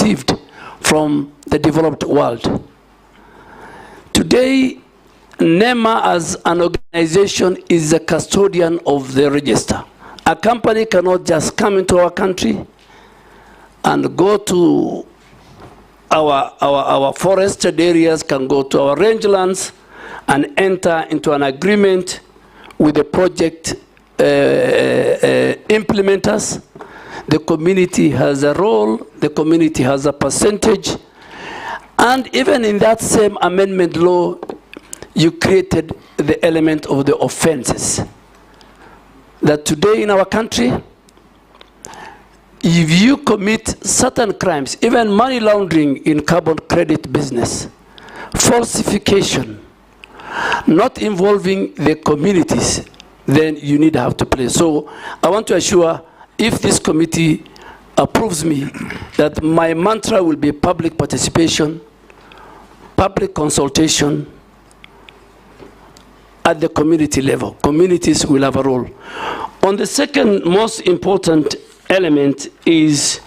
received from the developed world. Today, NEMA as an organization is the custodian of the register. A company cannot just come into our country and go to our forested areas, can go to our rangelands and enter into an agreement with the project implementers. The community has a role, the community has a percentage, and even in that same amendment law, you created the element of the offenses. That today in our country, if you commit certain crimes, even money laundering in carbon credit business, falsification, not involving the communities, then you need to have to play. So I want to assure, if this committee approves me, that my mantra will be public participation, public consultation at the community level. Communities will have a role. On the second most important element is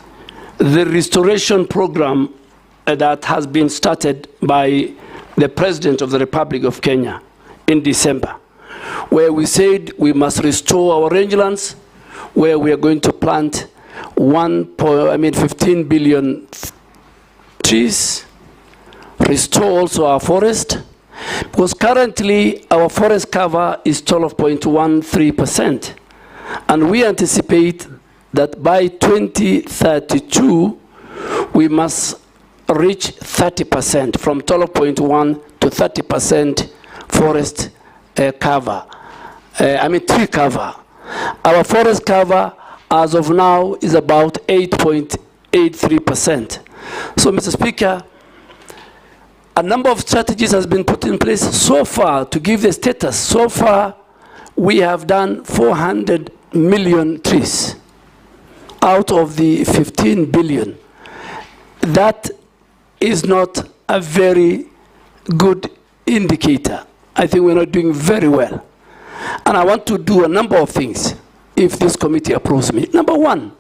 the restoration program that has been started by the President of the Republic of Kenya in December, where we said we must restore our rangelands, where we are going to plant 15 billion trees, restore also our forest, because currently our forest cover is 12.13%, and we anticipate that by 2032 we must reach 30%, from 12.1 to 30% forest cover. Tree cover. Our forest cover as of now is about 8.83%. So, Mr. Speaker, a number of strategies has been put in place so far to give the status. So far, we have done 400 million trees out of the 15 billion. That is not a very good indicator. I think we're not doing very well. And I want to do a number of things if this committee approves me. Number one,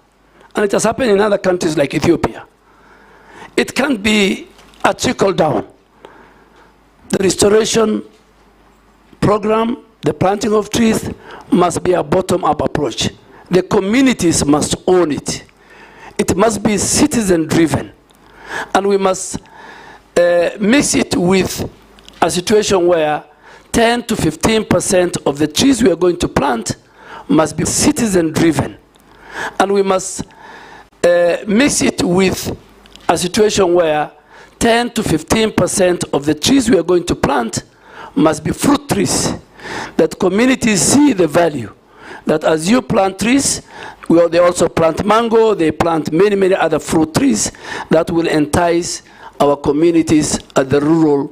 and it has happened in other countries like Ethiopia, it can be a trickle down. The restoration program, the planting of trees, must be a bottom-up approach. The communities must own it. It must be citizen-driven. And we must mix it with a situation where 10 to 15% of the trees we are going to plant must be citizen-driven. And we must mix it with a situation where 10 to 15% of the trees we are going to plant must be fruit trees, that communities see the value. That as you plant trees, they also plant mango, they plant many, many other fruit trees that will entice our communities at the rural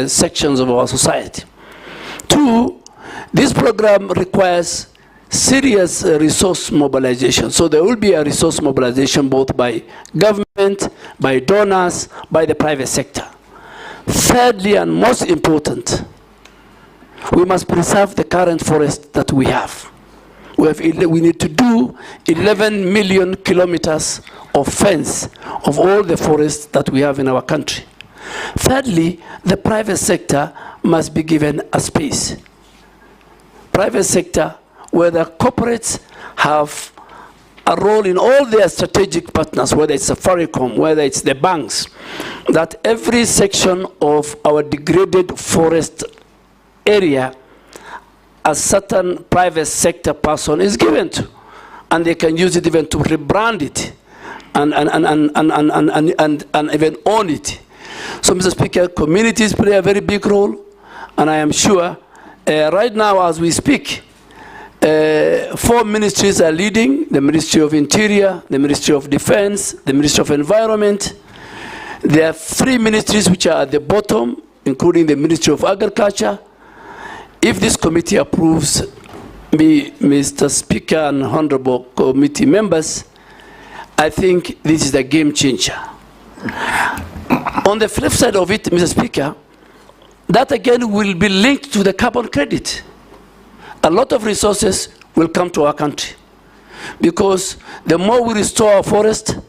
sections of our society. Two, this program requires serious resource mobilization. So there will be a resource mobilization both by government, by donors, by the private sector. Thirdly, and most important, we must preserve the current forest that we have. We need to do 11 million kilometers of fence of all the forests that we have in our country. Thirdly, the private sector must be given a space. Private sector, where the corporates have a role in all their strategic partners, whether it's Safaricom, whether it's the banks, that every section of our degraded forest area, a certain private sector person is given to, and they can use it even to rebrand it and even own it. So, Mr. Speaker, communities play a very big role, and I am sure right now as we speak, 4 ministries are leading: the Ministry of Interior, the Ministry of Defense, the Ministry of Environment. There are 3 ministries which are at the bottom, including the Ministry of Agriculture. If this committee approves me, Mr. Speaker and honorable committee members, I think this is a game changer. On the flip side of it, Mr. Speaker, that again will be linked to the carbon credit. A lot of resources will come to our country, because the more we restore our forest,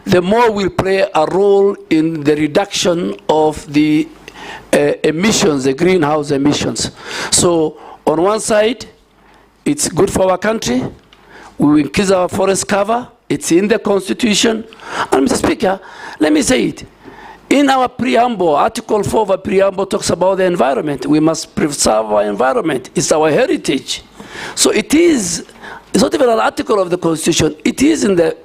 the more will play a role in the reduction of the emissions, the greenhouse emissions. So on one side, it's good for our country. We will increase our forest cover. It's in the Constitution. And Mr. Speaker, let me say it. In our preamble, Article 4 of our preamble talks about the environment. We must preserve our environment. It's our heritage. So it is, it's not even an article of the Constitution. It is in the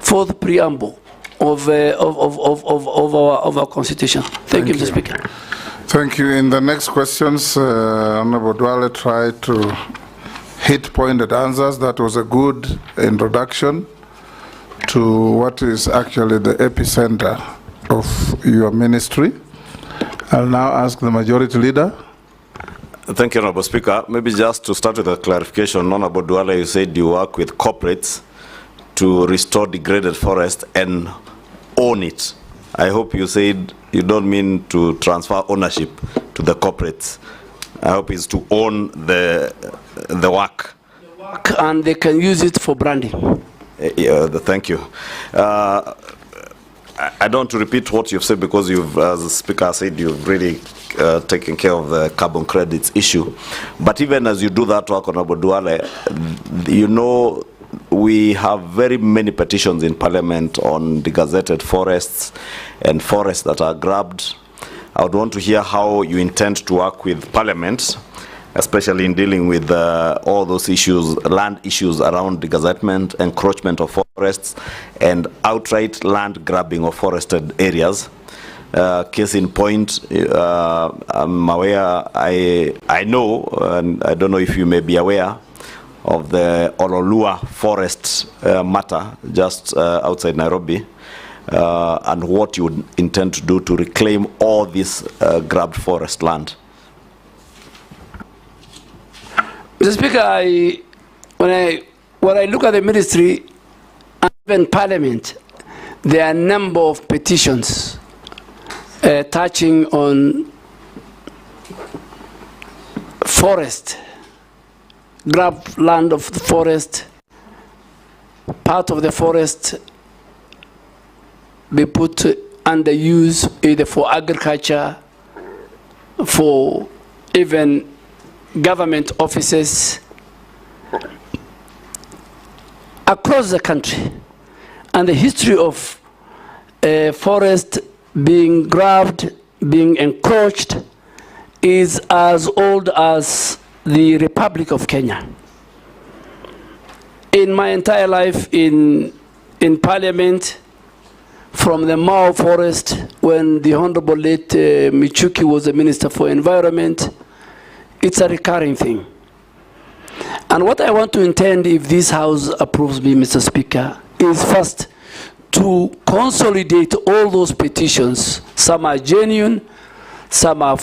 fourth preamble of our Constitution. Thank you, Mr. Speaker. Thank you. In the next questions, Honorable Duale tried to hit pointed answers. That was a good introduction to what is actually the epicenter of your ministry. I'll now ask the Majority Leader. Thank you, Honorable Speaker. Maybe just to start with a clarification, Honorable Duale, you said you work with corporates to restore degraded forest and own it. I hope you said you don't mean to transfer ownership to the corporates. I hope it's to own the work. And they can use it for branding. Thank you. I don't want to repeat what you've said because you've, as the Speaker said, you've really taken care of the carbon credits issue. But even as you do that work, Honorable Duale, you know, we have very many petitions in Parliament on degazetted forests and forests that are grabbed. I would want to hear how you intend to work with Parliament, especially in dealing with all those issues, land issues around degazetment, encroachment of forests, and outright land grabbing of forested areas. Case in point, I'm aware, I know, and I don't know if you may be aware, of the Ololua forest matter just outside Nairobi, and what you would intend to do to reclaim all this grabbed forest land. Mr. Speaker, when I look at the ministry and even Parliament, there are a number of petitions touching on forest, grab land of the forest, part of the forest be put under use either for agriculture, for even government offices across the country. And the history of forest being grabbed, being encroached, is as old as the Republic of Kenya. In my entire life in Parliament, from the Mao forest, when the Honorable late Michuki was the Minister for Environment, it's a recurring thing. And what I want to intend, if this House approves me, Mr. Speaker, is first to consolidate all those petitions. Some are genuine, some are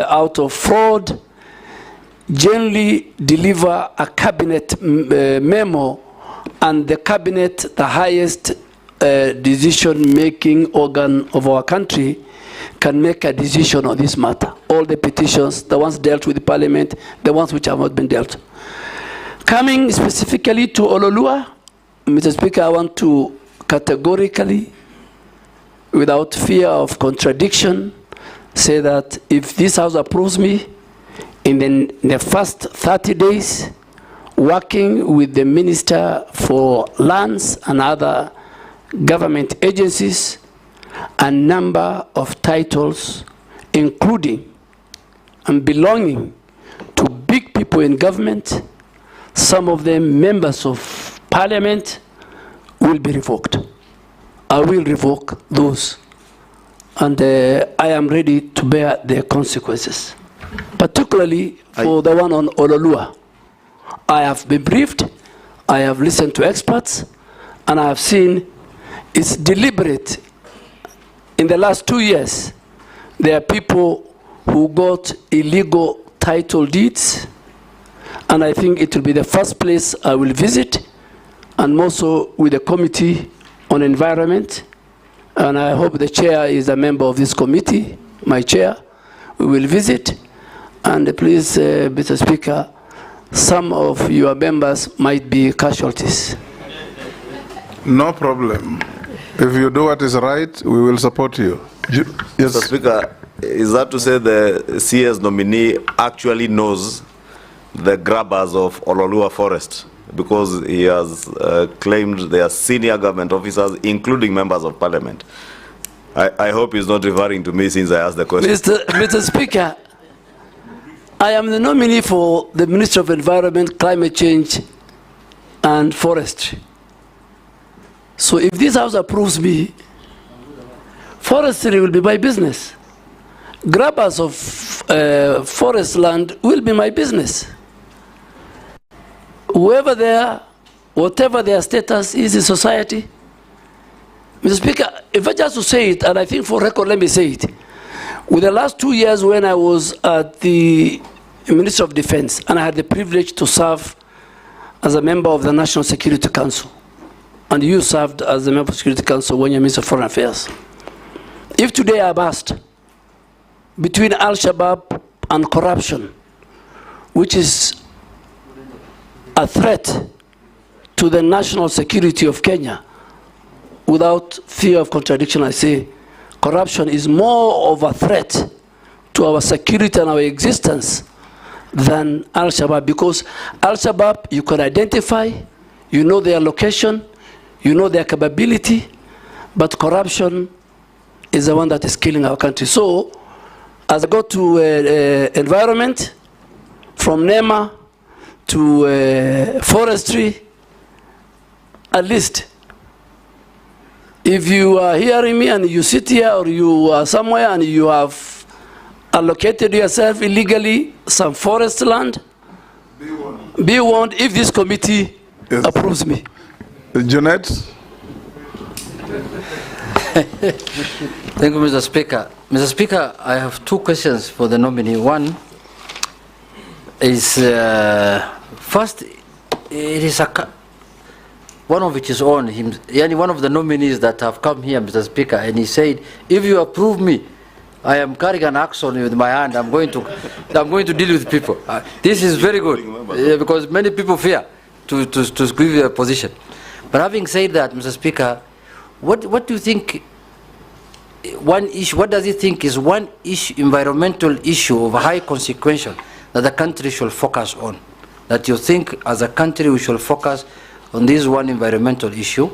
out of fraud. Generally deliver a cabinet memo, and the cabinet, the highest decision-making organ of our country, can make a decision on this matter. All the petitions, the ones dealt with the Parliament, the ones which have not been dealt. Coming specifically to Ololua, Mr. Speaker, I want to categorically, without fear of contradiction, say that if this House approves me, in the first 30 days, working with the Minister for Lands and other government agencies, a number of titles, including and belonging to big people in government, some of them members of Parliament, will be revoked. I will revoke those, and I am ready to bear the consequences. Particularly for the one on Ololua. I have been briefed, I have listened to experts, and I have seen it's deliberate. In the last 2 years, there are people who got illegal title deeds, and I think it will be the first place I will visit, and also with the Committee on Environment, and I hope the chair is a member of this committee, my chair. We will visit. And please, Mr. Speaker, some of your members might be casualties. No problem. If you do what is right, we will support you. Yes. Mr. Speaker, is that to say the CS nominee actually knows the grabbers of Ololua Forest? Because he has claimed they are senior government officers, including members of parliament. I hope he's not referring to me since I asked the question. Mr. Speaker, I am the nominee for the Ministry of Environment, Climate Change and Forestry. So if this House approves me, forestry will be my business. Grabbers of forest land will be my business. Whoever they are, whatever their status is in society. Mr. Speaker, if I just to say it, and I think for record, let me say it. With the last 2 years when I was at the Ministry of Defense, and I had the privilege to serve as a member of the National Security Council, and you served as a member of the Security Council when you're Minister of Foreign Affairs. If today I'm asked between Al-Shabaab and corruption, which is a threat to the national security of Kenya, without fear of contradiction, I say corruption is more of a threat to our security and our existence than Al-Shabaab, because Al-Shabaab you can identify, you know their location, you know their capability, but corruption is the one that is killing our country. So, as I go to environment, from NEMA to forestry, at least, if you are hearing me and you sit here or you are somewhere and you have allocated yourself illegally some forest land, be warned if this committee approves me. Junet? Thank you, Mr. Speaker. Mr. Speaker, I have two questions for the nominee. One is, first, it is one of which is on him, one of the nominees that have come here, Mr. Speaker, and he said, if you approve me, I am carrying an axe on with my hand. I'm going to deal with people. This is very good because many people fear to give their position. But having said that, Mr. Speaker, what do you think? One issue. What does he think is one issue, environmental issue of high consequence that the country should focus on? That you think, as a country, we should focus on this one environmental issue.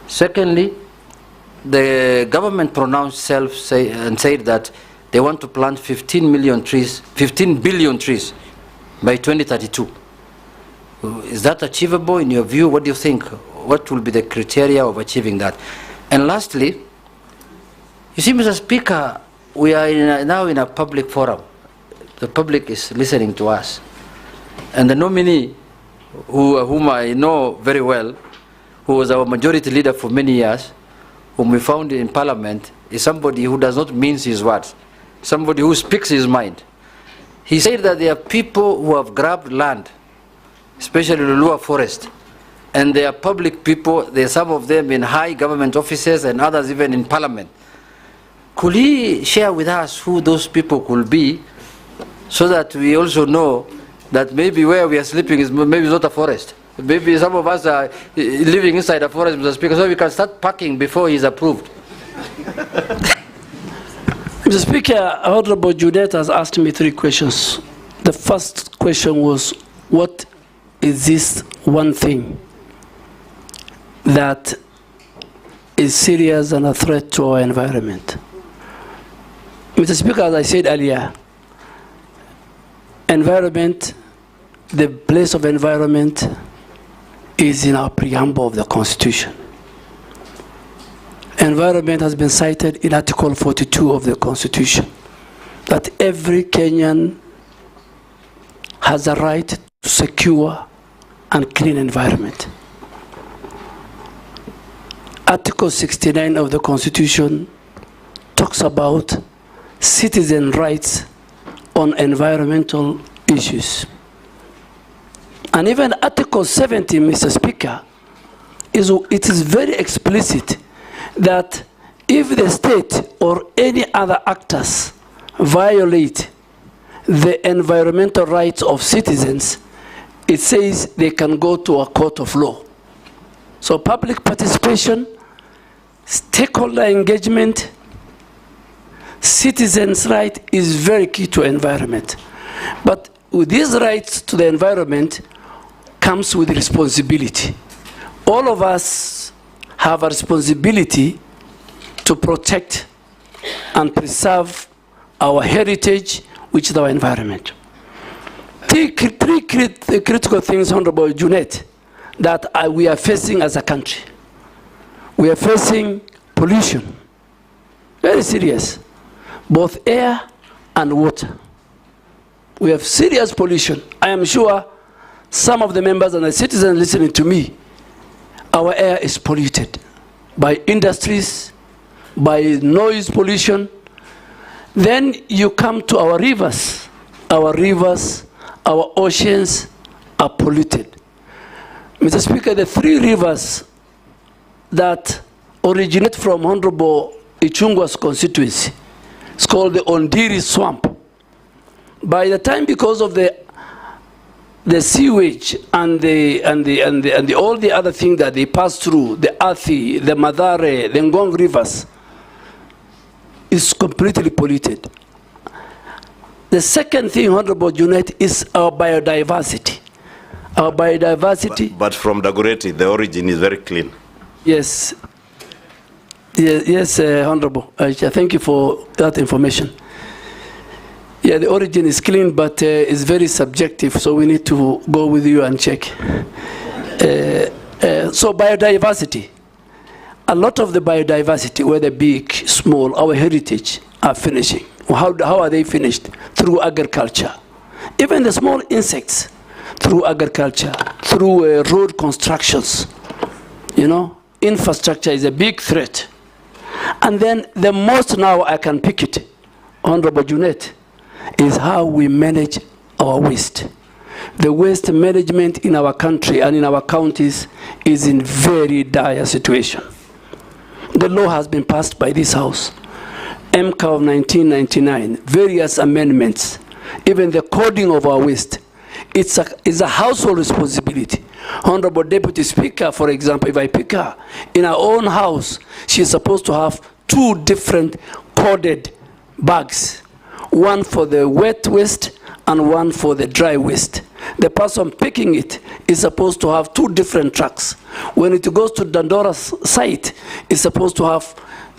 Secondly, the government pronounced and said that they want to plant 15 billion trees by 2032. Is that achievable in your view? What do you think? What will be the criteria of achieving that? And lastly, you see, Mr. Speaker, we are now in a public forum. The public is listening to us. And the nominee, whom I know very well, who was our majority leader for many years, whom we found in Parliament, is somebody who does not mince his words, somebody who speaks his mind. He said that there are people who have grabbed land, especially the Lua Forest, and they are public people. There are some of them in high government offices and others even in Parliament. Could he share with us who those people could be, so that we also know that maybe where we are sleeping is maybe not a forest? Maybe some of us are living inside a forest, Mr. Speaker, so we can start packing before he's approved. Mr. Speaker, Honorable Judet has asked me 3 questions. The first question was, what is this one thing that is serious and a threat to our environment? Mr. Speaker, as I said earlier, environment, the place of environment is in our preamble of the Constitution. Environment has been cited in Article 42 of the Constitution, that every Kenyan has a right to secure and clean environment. Article 69 of the Constitution talks about citizen rights on environmental issues. And even Article 70, Mr. Speaker, it is very explicit that if the state or any other actors violate the environmental rights of citizens, it says they can go to a court of law. So public participation, stakeholder engagement, citizens' right is very key to environment. But with these rights to the environment comes with responsibility. All of us have a responsibility to protect and preserve our heritage, which is our environment. Three critical things, Honorable Junet, that we are facing as a country. We are facing pollution, very serious, both air and water. We have serious pollution. I am sure some of the members and the citizens listening to me, our air is polluted by industries, by noise pollution. Then you come to our rivers. Our rivers, our oceans are polluted. Mr. Speaker, the three rivers that originate from Honorable Ichungwa's constituency, it's called the Ondiri Swamp. By the time, because of the sewage and all the other things that they pass through, the Athi, the Madare, the Ngong rivers, is completely polluted. The second thing, Honorable Junet, is our biodiversity. Our biodiversity. But from Dagoretti, the origin is very clean. Yes. Yes, Honorable. Thank you for that information. Yeah, the origin is clean, but it's very subjective, so we need to go with you and check. So biodiversity. A lot of the biodiversity, whether big, small, our heritage, are finishing. How are they finished? Through agriculture. Even the small insects, through agriculture, through road constructions. You know, infrastructure is a big threat. And then the most now I can pick it, Honorable Junet, is how we manage our waste. The waste management in our country and in our counties is in very dire situation. The law has been passed by this House, MCA of 1999, various amendments, even the coding of our waste. It's a household responsibility. Honorable Deputy Speaker, for example, if I pick her, in her own house, she's supposed to have 2 different coded bags, one for the wet waste and one for the dry waste. The person picking it is supposed to have 2 different trucks. When it goes to Dandora's site, it's supposed to have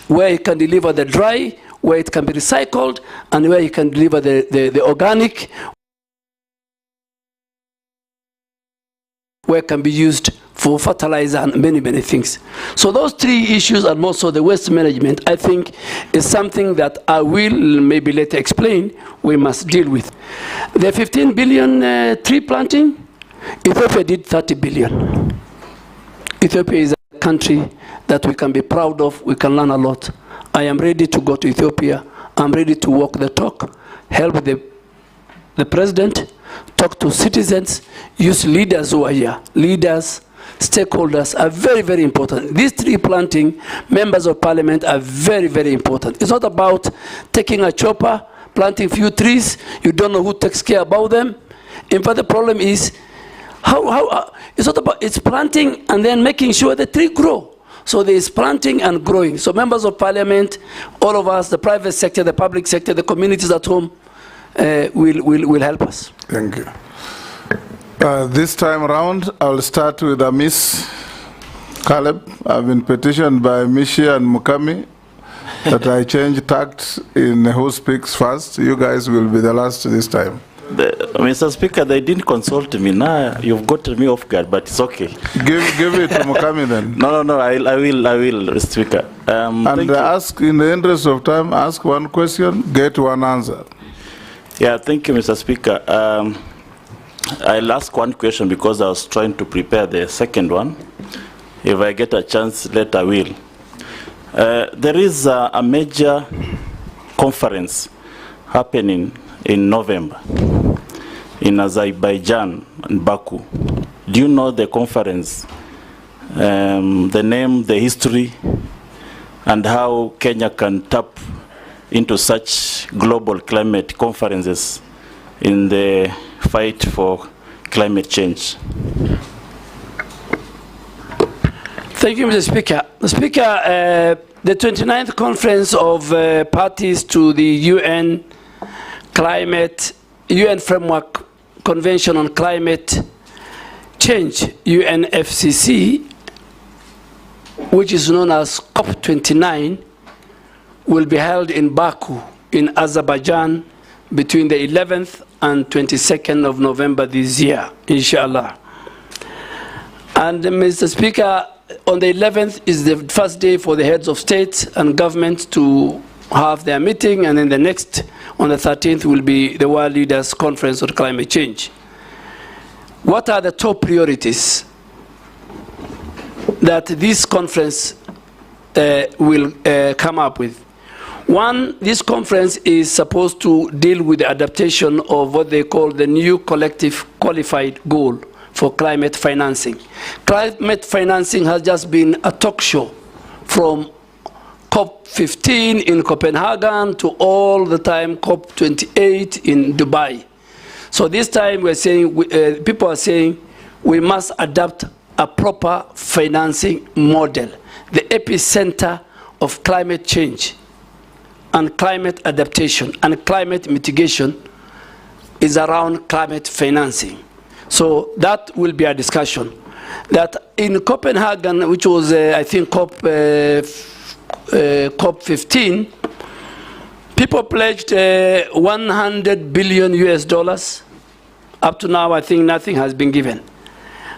where he can deliver the dry, where it can be recycled, and where he can deliver the organic, where it can be used for fertilizer and many, many things. So those 3 issues, and also the waste management, I think is something that I will maybe later explain we must deal with. The 15 billion tree planting, Ethiopia did 30 billion. Ethiopia is a country that we can be proud of, we can learn a lot. I am ready to go to Ethiopia. I'm ready to walk the talk, help the president, talk to citizens, use leaders who are here. Leaders, stakeholders are very, very important. These tree planting, members of parliament are very, very important. It's not about taking a chopper, planting few trees, you don't know who takes care about them. In fact, the problem is, it's not about, it's planting and then making sure the tree grow. So there is planting and growing. So members of parliament, all of us, the private sector, the public sector, the communities at home, will help us. Thank you. This time around, I'll start with Miss Caleb. I've been petitioned by Mishi and Mukami that I change tact in who speaks first. You guys will be the last this time. Mr. Speaker, they didn't consult me. Now you've got me off guard, but it's okay. Give it to Mukami then. No, I will, Speaker. And ask, in the interest of time, ask one question, get one answer. Yeah, thank you, Mr. Speaker. I'll ask one question because I was trying to prepare the second one. If I get a chance, later I will. There is a major conference happening in November in Azerbaijan and Baku. Do you know the conference, the name, the history, and how Kenya can tap into such global climate conferences in the fight for climate change? Thank you, Mr. Speaker. Mr. Speaker, the 29th Conference of Parties to the UN Framework Convention on Climate Change, UNFCCC, which is known as COP29, will be held in Baku in Azerbaijan between the 11th and 22nd of November this year, inshallah. And Mr. Speaker, on the 11th is the first day for the heads of state and government to have their meeting, and then the next, on the 13th, will be the World Leaders Conference on Climate Change. What are the top priorities that this conference will come up with? One, this conference is supposed to deal with the adaptation of what they call the new collective qualified goal for climate financing. Climate financing has just been a talk show from COP15 in Copenhagen to all the time COP28 in Dubai. So this time we're saying, people are saying we must adapt a proper financing model. The epicenter of climate change and climate adaptation and climate mitigation is around climate financing. So that will be a discussion. That in Copenhagen, which was, I think, COP15, people pledged 100 billion US dollars. Up to now, I think nothing has been given.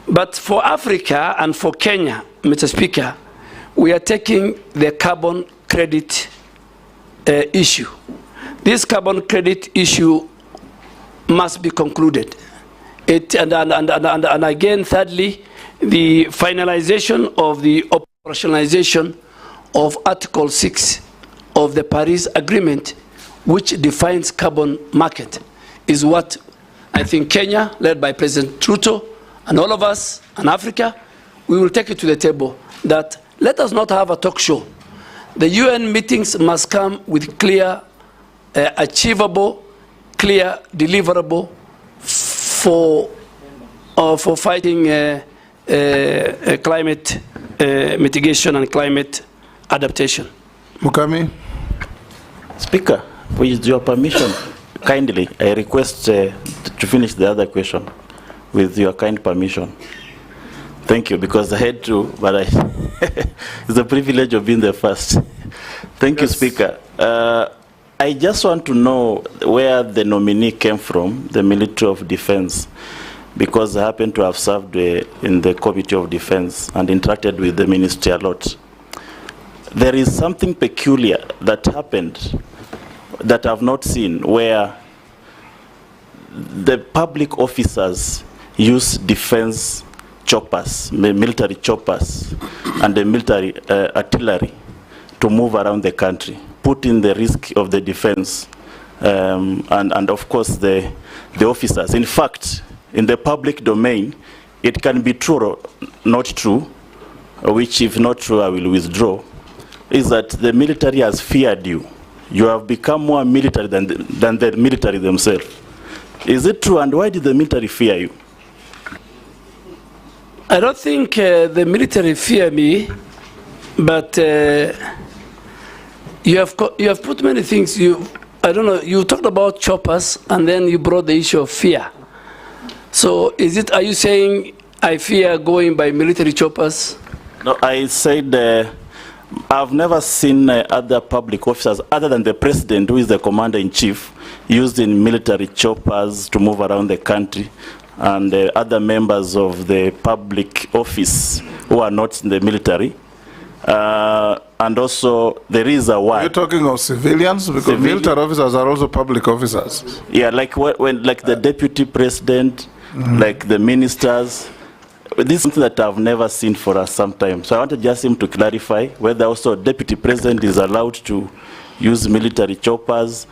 But for Africa and for Kenya, Mr. Speaker, we are taking the carbon credit issue. This carbon credit issue must be concluded. And again, thirdly, the finalization of the operationalization of Article 6 of the Paris Agreement, which defines carbon market, is what I think Kenya, led by President Ruto, and all of us, and Africa, we will take it to the table that let us not have a talk show. The UN meetings must come with clear, achievable, clear, deliverable for fighting climate mitigation and climate adaptation. Mukami. Speaker, with your permission, kindly, I request to finish the other question with your kind permission. Thank you, because I had to, but it's a privilege of being the first. Thank you, Speaker. I just want to know where the nominee came from, the Military of Defense, because I happen to have served in the Committee of Defense and interacted with the ministry a lot. There is something peculiar that happened that I've not seen, where the public officers use defense choppers, military choppers, and the military artillery to move around the country, putting the risk of the defense and of course the officers. In fact, in the public domain, it can be true or not true, which if not true I will withdraw, is that the military has feared you. You have become more military than the military themselves. Is it true, and why did the military fear you? I don't think the military fear me, but you have put many things. I don't know. You talked about choppers, and then you brought the issue of fear. So, are you saying I fear going by military choppers? No, I said I've never seen other public officers, other than the president, who is the commander-in-chief, using military choppers to move around the country, and other members of the public office who are not in the military. And also, there is a war. Are you talking of civilians? Because military officers are also public officers. Yeah, like like the deputy president, like the ministers. This is something that I've never seen for us sometimes. So I wanted just him to clarify whether also deputy president is allowed to use military choppers,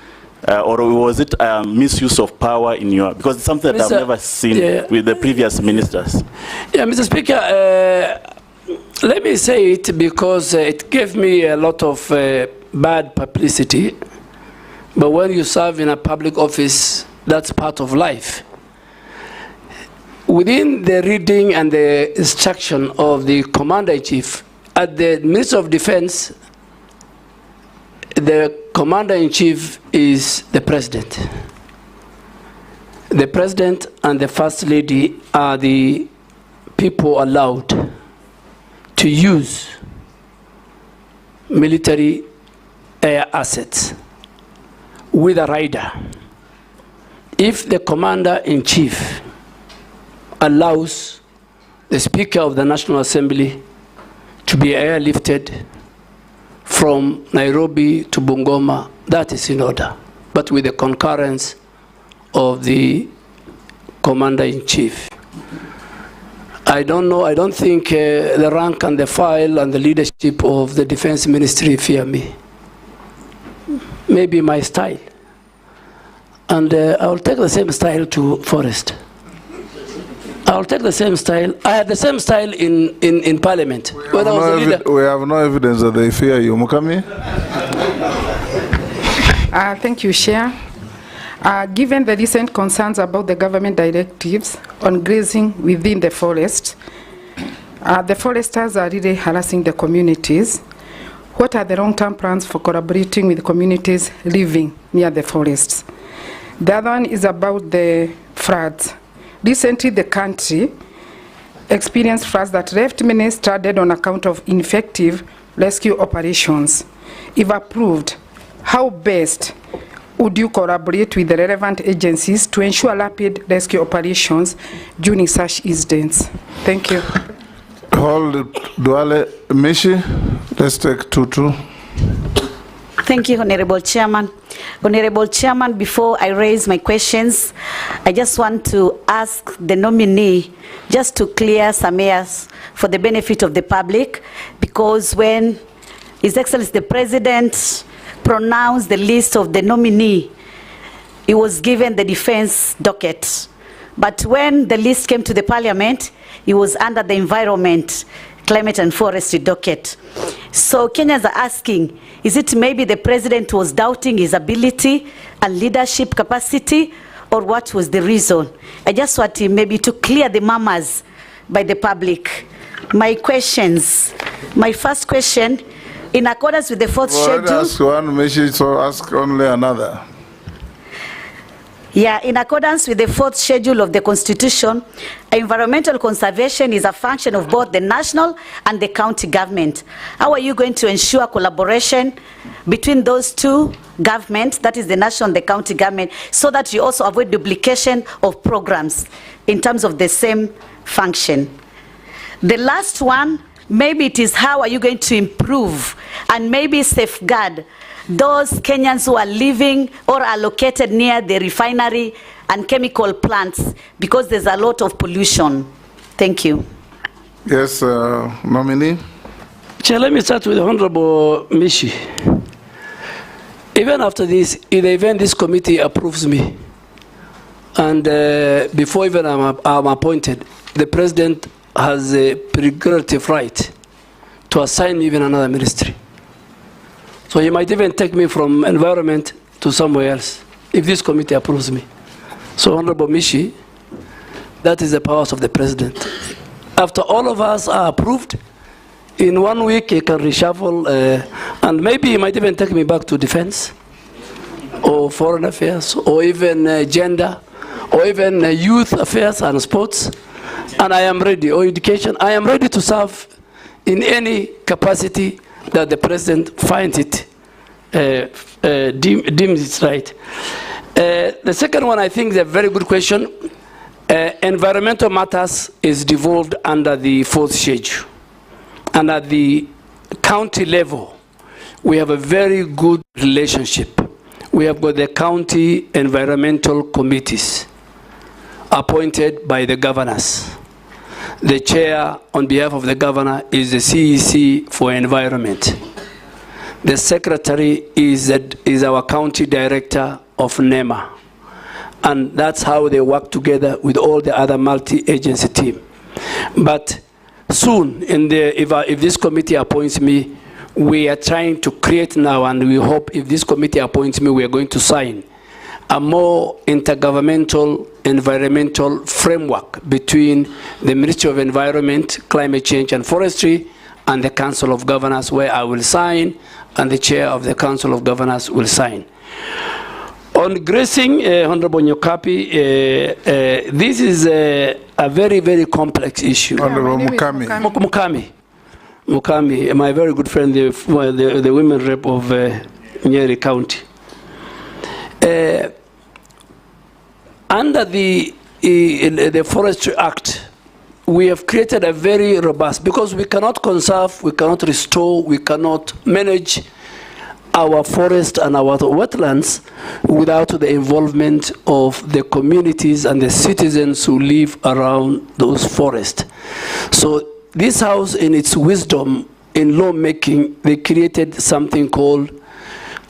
or was it misuse of power in your, because it's something that I've never seen with the previous ministers. Yeah, Mr. Speaker, let me say it because it gave me a lot of bad publicity. But when you serve in a public office, that's part of life. within the reading and the instruction of the Commander-in-Chief, at the Ministry of Defense, the Commander-in-Chief is the President. The President and the First Lady are the people allowed to use military air assets with a rider. If the Commander-in-Chief allows the Speaker of the National Assembly to be airlifted from Nairobi to Bungoma, that is in order, but with the concurrence of the Commander-in-Chief. I don't know, I don't think the rank and the file and the leadership of the Defense Ministry fear me. Maybe my style. And I'll take the same style to Forest. I'll take the same style. I had the same style in Parliament. We have no evidence that they fear you. Mukami? Thank you, Chair. Given the recent concerns about the government directives on grazing within the forest, the foresters are really harassing the communities. What are the long-term plans for collaborating with communities living near the forests? The other one is about the floods. Recently, the country experienced floods that left many stranded on account of ineffective rescue operations. If approved, how best would you collaborate with the relevant agencies to ensure rapid rescue operations during such incidents? Thank you. Hold Duale Mishi. Let's take 2-2. Thank you, Honorable Chairman. Honorable Chairman, before I raise my questions, I just want to ask the nominee just to clear some airs for the benefit of the public, because when His Excellency the President pronounced the list of the nominee, he was given the defense docket. But when the list came to the Parliament, he was under the environment, climate and forestry docket. So Kenyans are asking, is it maybe the President was doubting his ability and leadership capacity, or what was the reason? I just want him maybe to clear the murmurs by the public. My questions. My first question, in accordance with the fourth schedule. Ask one, Mishi, so ask only another. Yeah, in accordance with the fourth schedule of the Constitution, environmental conservation is a function of both the national and the county government. How are you going to ensure collaboration between those two governments, that is the national and the county government, so that you also avoid duplication of programs in terms of the same function? The last one, maybe it is how are you going to improve and maybe safeguard those Kenyans who are living or are located near the refinery and chemical plants, because there's a lot of pollution. Thank you. Yes, nominee. Chair, let me start with Honorable Mishi. Even after this, in the event this committee approves me, and before even I'm appointed, the President has a prerogative right to assign me even another ministry. So he might even take me from environment to somewhere else if this committee approves me. So Honorable Mishi, that is the powers of the President. After all of us are approved, in 1 week he can reshuffle, and maybe he might even take me back to defense, or foreign affairs, or even gender, or even youth affairs and sports. And I am ready, or education. I am ready to serve in any capacity that the President finds it, deems it right. The second one, I think, is a very good question. Environmental matters is devolved under the fourth schedule. And at the county level, we have a very good relationship. We have got the county environmental committees appointed by the governors. The chair, on behalf of the governor, is the CEC for environment. The secretary is our county director of NEMA. And that's how they work together with all the other multi-agency team. But soon, if this committee appoints me, we are trying to create now, and we hope if this committee appoints me, we are going to sign a more intergovernmental environmental framework between the Ministry of Environment, Climate Change and Forestry and the Council of Governors, where I will sign and the chair of the Council of Governors will sign. On grazing, Honorable Nyokapi, this is a very, very complex issue. Honorable Mukami. Mukami, my very good friend, the women rep of Nyeri County. Under the Forestry Act, we have created a very robust, because we cannot conserve, we cannot restore, we cannot manage our forest and our wetlands without the involvement of the communities and the citizens who live around those forests. So this house, in its wisdom in lawmaking, they created something called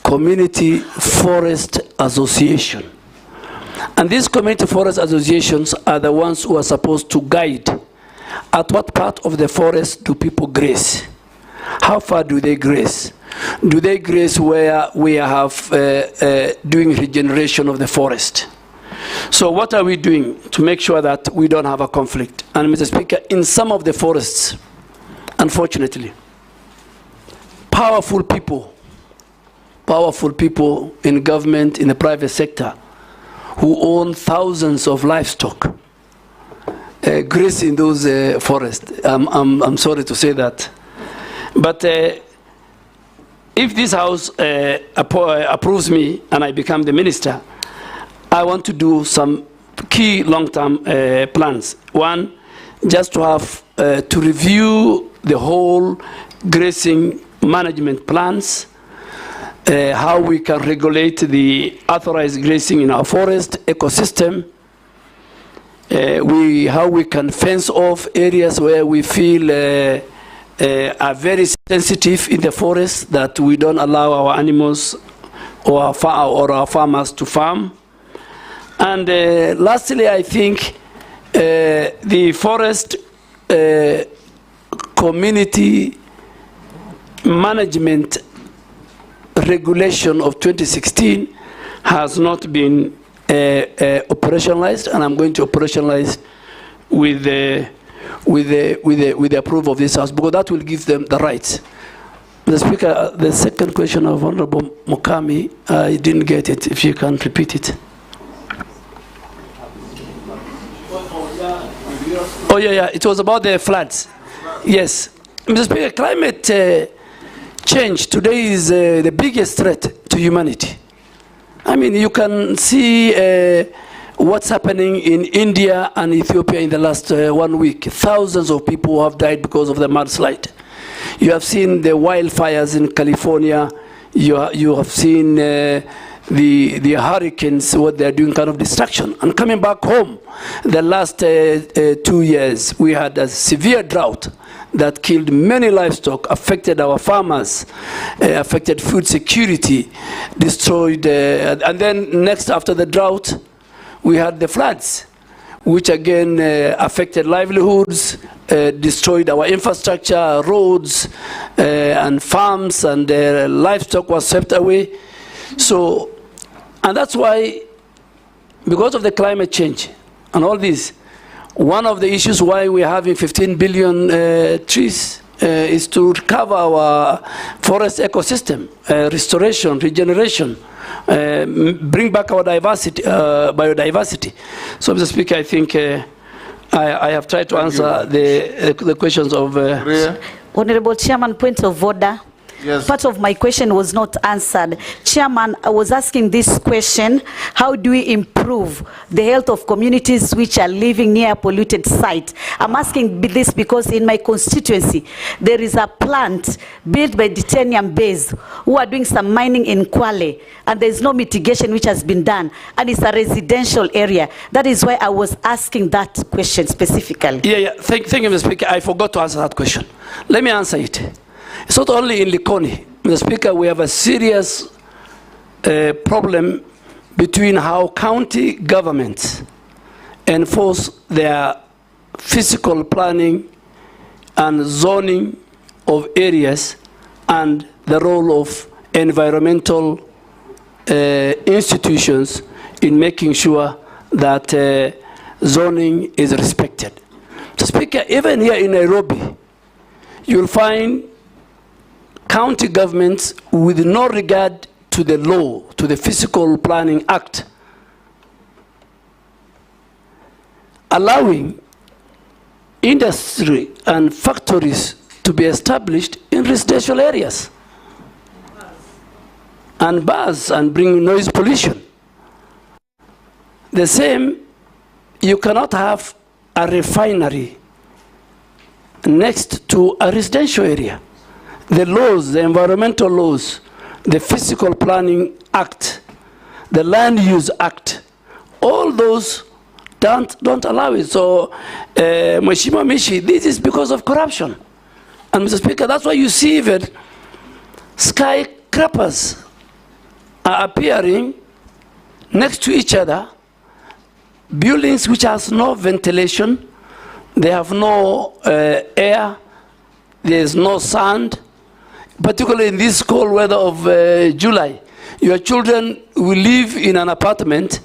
Community Forest Association. And these community forest associations are the ones who are supposed to guide at what part of the forest do people graze. How far do they graze? Do they graze where we have doing regeneration of the forest? So what are we doing to make sure that we don't have a conflict? And Mr. Speaker, in some of the forests, unfortunately, powerful people in government, in the private sector, who own thousands of livestock, graze in those forests. I'm sorry to say that. But if this House approves me and I become the minister, I want to do some key long-term plans. One, just to have to review the whole grazing management plans, how we can regulate the authorized grazing in our forest ecosystem, how we can fence off areas where we feel are very sensitive in the forest, that we don't allow our animals or our farmers to farm. And lastly, I think the forest community management regulation of 2016 has not been operationalized, and I'm going to operationalize with the approval of this House, because that will give them the rights. Mr. Speaker, the second question of Honorable Mukami, I didn't get it. If you can repeat it. Oh yeah, it was about the floods. Yes, Mr. Speaker, climate change today is the biggest threat to humanity. I mean, you can see what's happening in India and Ethiopia in the last 1 week. Thousands of people have died because of the mudslide. You have seen the wildfires in California. You have seen the hurricanes, what they're doing, kind of destruction. And coming back home, the last 2 years, we had a severe drought that killed many livestock, affected our farmers, affected food security, destroyed, and then next after the drought, we had the floods, which again affected livelihoods, destroyed our infrastructure, roads, and farms, and livestock was swept away. So, and that's why, because of the climate change and all this, one of the issues why we're having 15 billion trees is to recover our forest ecosystem, restoration, regeneration, bring back our biodiversity. So, Mr. Speaker, I think I have tried to answer the questions of... Honorable Chairman, point of order. Yes. Part of my question was not answered. Chairman, I was asking this question: how do we improve the health of communities which are living near a polluted site? I'm asking this because in my constituency, there is a plant built by Titanium Base who are doing some mining in Kwale, and there's no mitigation which has been done, and it's a residential area. That is why I was asking that question specifically. Yeah. Thank you, Mr. Speaker. I forgot to answer that question. Let me answer it. It's not only in Likoni. Mr. Speaker, we have a serious problem between how county governments enforce their physical planning and zoning of areas and the role of environmental institutions in making sure that zoning is respected. Mr. Speaker, even here in Nairobi, you'll find county governments with no regard to the law, to the Physical Planning Act, allowing industry and factories to be established in residential areas and bars and bring noise pollution. The same, you cannot have a refinery next to a residential area. The laws, the environmental laws, the Physical Planning Act, the Land Use Act, all those don't allow it. So, Mheshimiwa Mishi, this is because of corruption. And Mr. Speaker, that's why you see even skyscrapers are appearing next to each other, buildings which has no ventilation, they have no air, there's no sand, particularly in this cold weather of July. Your children will live in an apartment,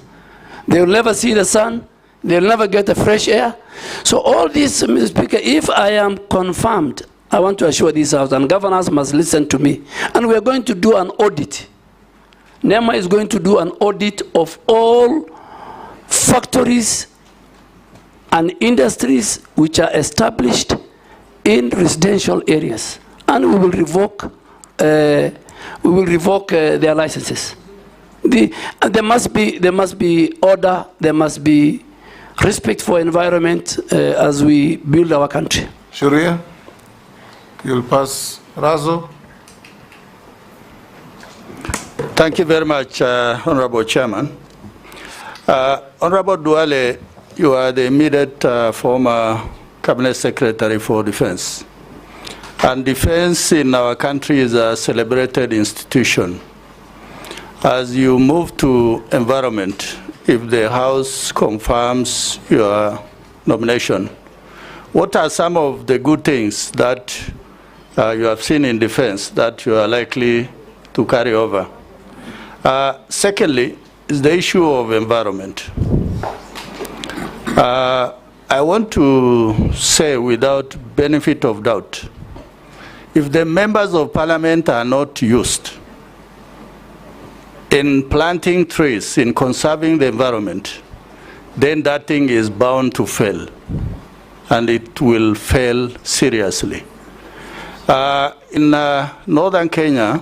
they will never see the sun, they'll never get the fresh air. So all this, Mr. Speaker, if I am confirmed, I want to assure this House, and governors must listen to me, and we're going to do an audit. NEMA is going to do an audit of all factories and industries which are established in residential areas, and we will revoke their licenses. There must be order, there must be respect for environment as we build our country. Sharia, you'll pass Razo. Thank you very much, Honorable Chairman. Honorable Duale, you are the immediate former Cabinet Secretary for Defense. And defense in our country is a celebrated institution. As you move to environment, if the House confirms your nomination, what are some of the good things that you have seen in defense that you are likely to carry over? Secondly, is the issue of environment. I want to say without benefit of doubt, if the members of parliament are not used in planting trees, in conserving the environment, then that thing is bound to fail, and it will fail seriously. In northern Kenya,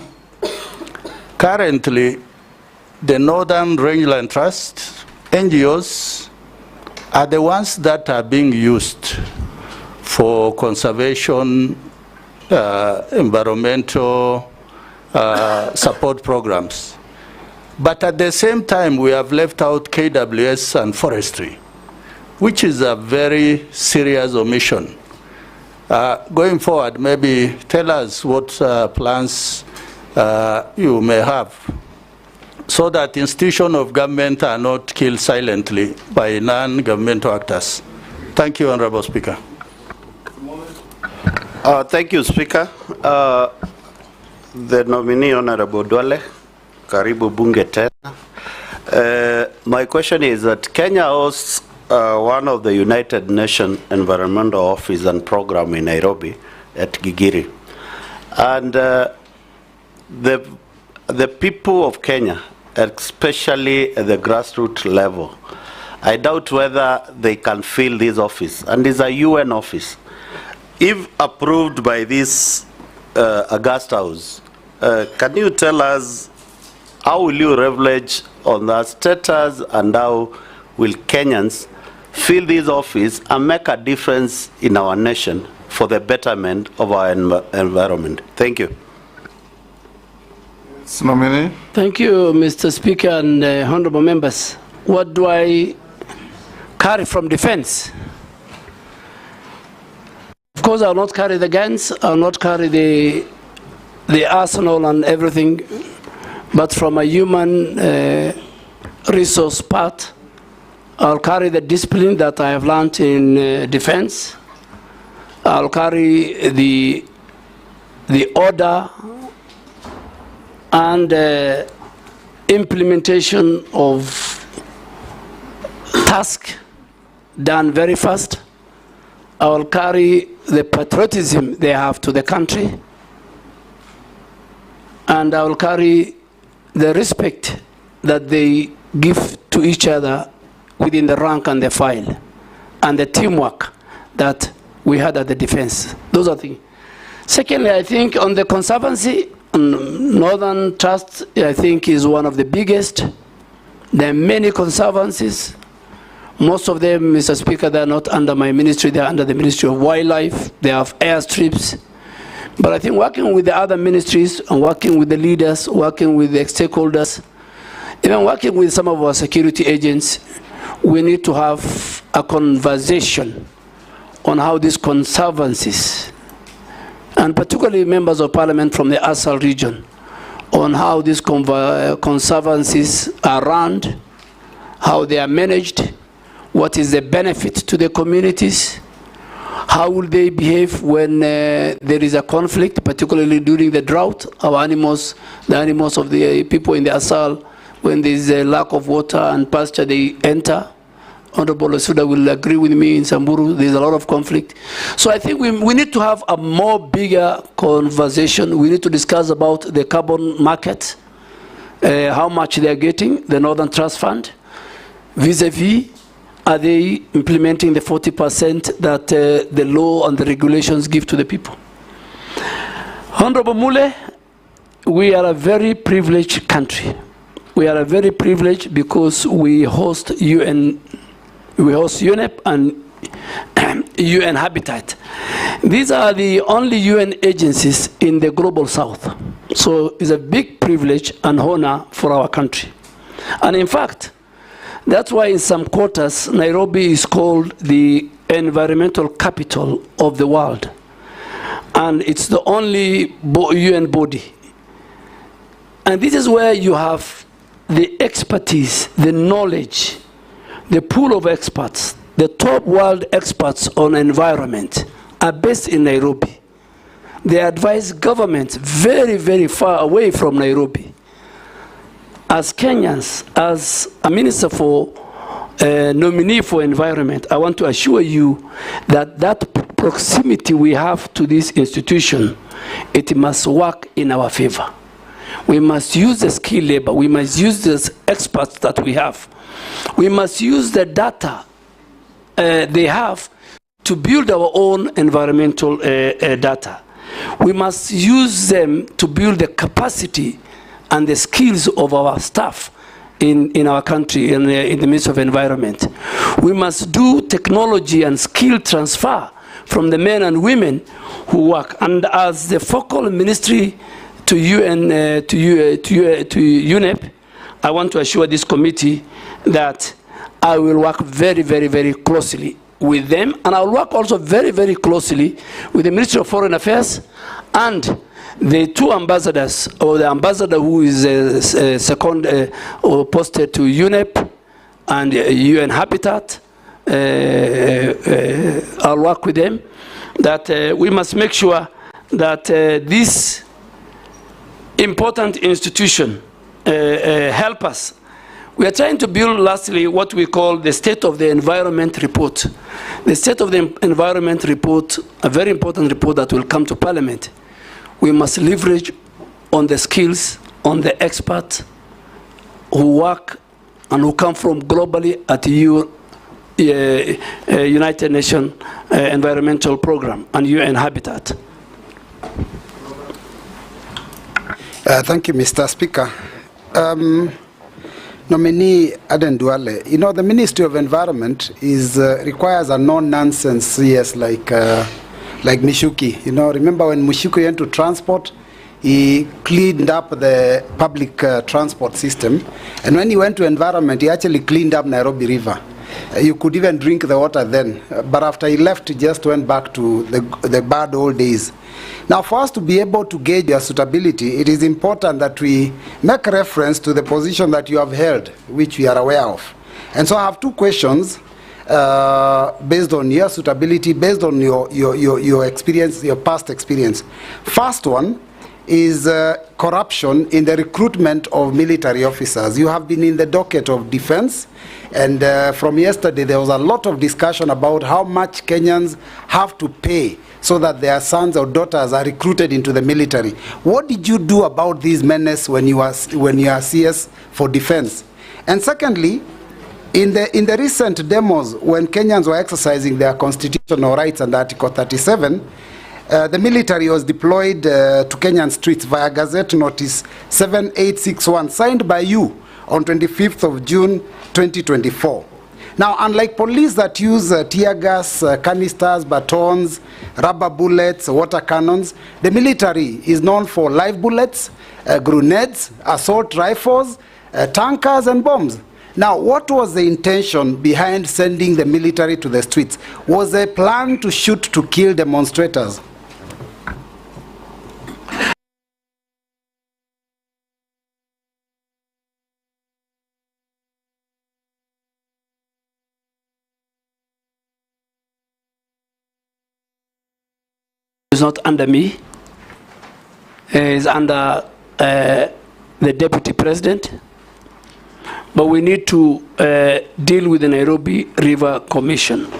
currently, the Northern Rangeland Trust, NGOs, are the ones that are being used for conservation, environmental support programs. But at the same time, we have left out KWS and forestry, which is a very serious omission. Going forward, maybe tell us what plans you may have, so that institutions of government are not killed silently by non-governmental actors. Thank you, Honorable Speaker. Thank you, Speaker. The nominee, Honorable Duale, Karibu Bunge tena. My question is that Kenya hosts one of the United Nations Environmental Office and Program in Nairobi at Gigiri. And the people of Kenya, especially at the grassroots level, I doubt whether they can fill this office, and it's a UN office. If approved by this August House, can you tell us how will you leverage on that status, and how will Kenyans fill this office and make a difference in our nation for the betterment of our environment? Thank you. Nominee. Thank you, Mr. Speaker and honorable members. What do I carry from defense? Of course, I will not carry the guns, I will not carry the arsenal and everything, but from a human resource part, I'll carry the discipline that I have learned in defense. I'll carry the order and implementation of task done very fast. I will carry the patriotism they have to the country, and I will carry the respect that they give to each other within the rank and the file, and the teamwork that we had at the defense. Those are things. Secondly, I think on the conservancy, Northern Trust, I think, is one of the biggest. There are many conservancies. Most of them, Mr. Speaker, they are not under my ministry. They are under the Ministry of Wildlife. They have airstrips. But I think working with the other ministries and working with the leaders, working with the stakeholders, even working with some of our security agents, we need to have a conversation on how these conservancies, and particularly members of parliament from the Asal region, on how these conservancies are run, how they are managed, what is the benefit to the communities, how will they behave when there is a conflict, particularly during the drought. Our animals, the animals of the people in the Asal, when there is a lack of water and pasture, they enter. Honorable Asuda will agree with me, in Samburu, there's a lot of conflict. So I think we need to have a more bigger conversation. We need to discuss about the carbon market, how much they are getting, the Northern Trust Fund, vis-a-vis, are they implementing the 40% that the law and the regulations give to the people? Honorable Mule, we are a very privileged country. We are a very privileged because we host UNEP and UN Habitat. These are the only UN agencies in the global south. So it's a big privilege and honor for our country. And in fact, that's why in some quarters, Nairobi is called the environmental capital of the world. And it's the only UN body. And this is where you have the expertise, the knowledge, the pool of experts, the top world experts on environment are based in Nairobi. They advise governments very, very far away from Nairobi. As Kenyans, as a minister for nominee for environment, I want to assure you that that proximity we have to this institution, it must work in our favor. We must use the skilled labor. We must use the experts that we have. We must use the data they have to build our own environmental data. We must use them to build the capacity and the skills of our staff in our country, in the midst of environment. We must do technology and skill transfer from the men and women who work. And as the focal ministry to UNEP, I want to assure this committee that I will work very, very, very closely with them, and I will work also very, very closely with the Ministry of Foreign Affairs and the two ambassadors, or the ambassador who is second or posted to UNEP and UN Habitat. I'll work with them, that we must make sure that this important institution help us. We are trying to build, lastly, what we call the State of the Environment Report. The State of the Environment Report, a very important report that will come to Parliament. We must leverage on the skills, on the experts who work and who come from globally at the United Nations Environmental Program and UN Habitat. Thank you, Mr. Speaker. Nominee Aden Duale, you know, the Ministry of Environment requires a non-nonsense CS like Mishuki. You know, remember when Mishuki went to transport, he cleaned up the public transport system. And when he went to environment, he actually cleaned up Nairobi River. You could even drink the water then. But after he left, he just went back to the bad old days. Now, for us to be able to gauge your suitability, it is important that we make reference to the position that you have held, which we are aware of. And so I have two questions based on your suitability, based on your experience, your past experience. First one is corruption in the recruitment of military officers. You have been in the docket of defense, and from yesterday there was a lot of discussion about how much Kenyans have to pay so that their sons or daughters are recruited into the military. What did you do about these menace when you are CS for defense? And secondly, in the recent demos, when Kenyans were exercising their constitutional rights under Article 37, the military was deployed to Kenyan streets via Gazette Notice 7861, signed by you on 25th of June 2024. Now, unlike police that use tear gas, canisters, batons, rubber bullets, water cannons, the military is known for live bullets, grenades, assault rifles, tankers, and bombs. Now, what was the intention behind sending the military to the streets? Was there a plan to shoot to kill demonstrators? It's not under me. It's under the Deputy President. But we need to deal with the Nairobi River Commission.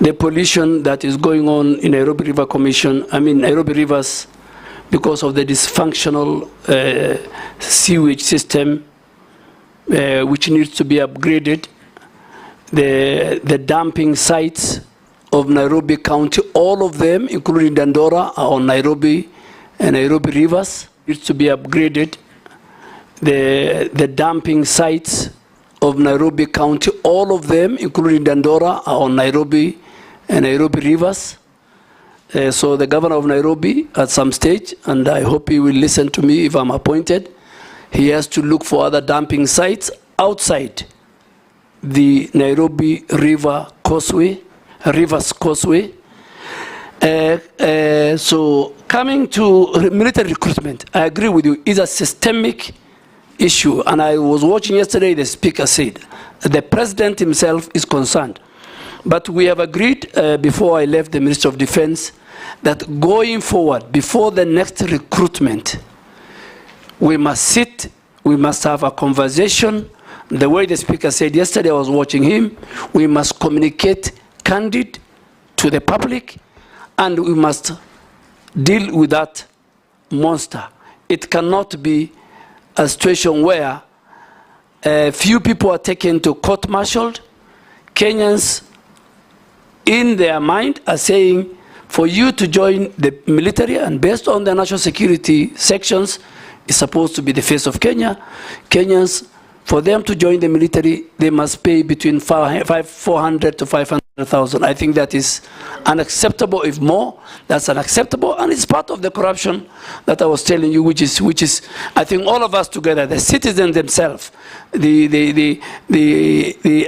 The pollution that is going on in Nairobi River Commission, Nairobi rivers, because of the dysfunctional sewage system, which needs to be upgraded. The dumping sites of Nairobi County, all of them, including Dandora, are on Nairobi and Nairobi rivers, needs to be upgraded. The dumping sites of Nairobi County, all of them, including Dandora, are on Nairobi and Nairobi rivers. So the governor of Nairobi, at some stage, and I hope he will listen to me if I'm appointed, he has to look for other dumping sites outside the Nairobi River Causeway, Rivers Causeway. So coming to military recruitment, I agree with you, it's a systemic issue. And I was watching yesterday, the speaker said, the president himself is concerned. But we have agreed before I left the Ministry of Defense that going forward, before the next recruitment, we must sit, we must have a conversation. The way the speaker said yesterday, I was watching him, we must communicate candid to the public, and we must deal with that monster. It cannot be a situation where few people are taken to court-martialed. Kenyans, in their mind, are saying, for you to join the military, and based on the national security sections, is supposed to be the face of Kenya. Kenyans, for them to join the military, they must pay between 400 to 500,000. I think that is unacceptable. If more, that's unacceptable, and it's part of the corruption that I was telling you, which is I think all of us together, the citizens themselves, the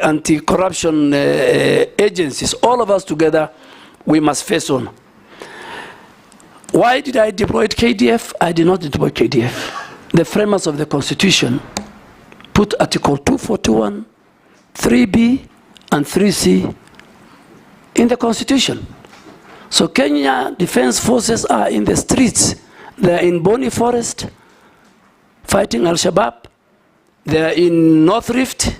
anti-corruption agencies, all of us together, we must face on. Why did I deploy KDF? I did not deploy KDF. The framers of the Constitution put Article 241, 3B, and 3C in the Constitution. So Kenya Defense Forces are in the streets. They are in Boni Forest fighting Al-Shabaab. They are in North Rift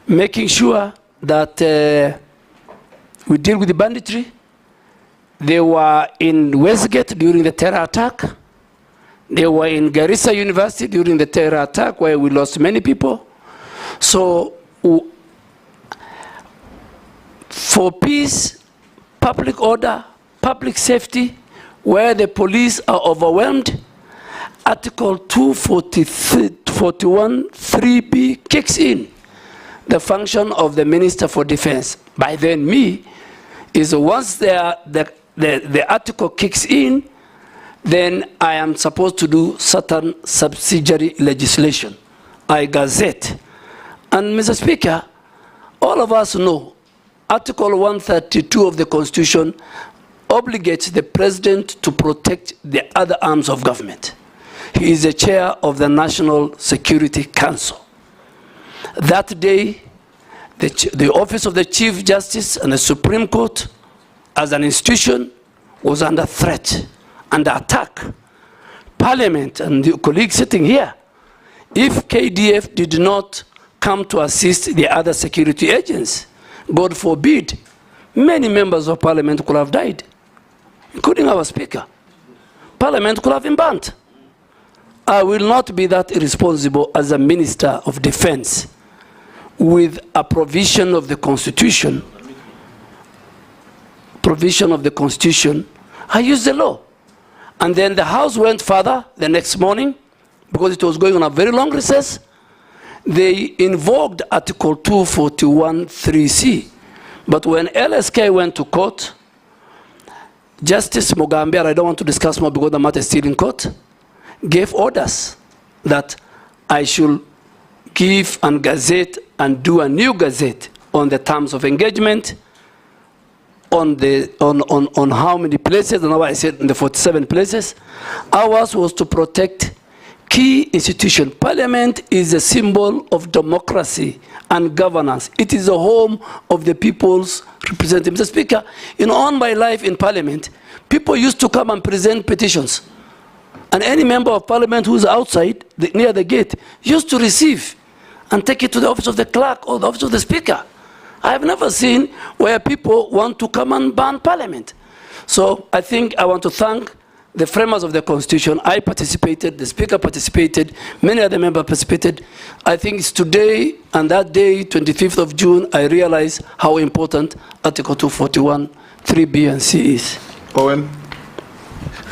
making sure that we deal with the banditry. They were in Westgate during the terror attack. They were in Garissa University during the terror attack, where we lost many people. So for peace, public order, public safety, where the police are overwhelmed, Article 241 3B kicks in the function of the Minister for Defense. By then, me, is once the article kicks in, then I am supposed to do certain subsidiary legislation. I gazette. And Mr. Speaker, all of us know Article 132 of the Constitution obligates the President to protect the other arms of government. He is the chair of the National Security Council. That day, the Office of the Chief Justice and the Supreme Court, as an institution, was under threat, under attack, Parliament and the colleagues sitting here, if KDF did not come to assist the other security agents, God forbid, many members of Parliament could have died, including our Speaker. Parliament could have been burnt. I will not be that irresponsible as a Minister of Defense with a provision of the Constitution. I used the law. And then the House went further the next morning, because it was going on a very long recess. They invoked Article 241(3)(c). But when LSK went to court, Justice Mugambi, I don't want to discuss more because the matter is still in court, gave orders that I should give and gazette and do a new gazette on the terms of engagement, on how many places, and I said in the 47 places. Ours was to protect key institutions. Parliament is a symbol of democracy and governance. It is the home of the people's representatives. Mr. Speaker, all my life in Parliament, people used to come and present petitions. And any member of Parliament who's outside, near the gate, used to receive and take it to the office of the clerk or the office of the Speaker. I have never seen where people want to come and ban Parliament. So I think I want to thank the framers of the Constitution. I participated, the Speaker participated, many other members participated. I think it's today and that day, 25th of June, I realize how important Article 241(3)(b) and (c) is. Owen.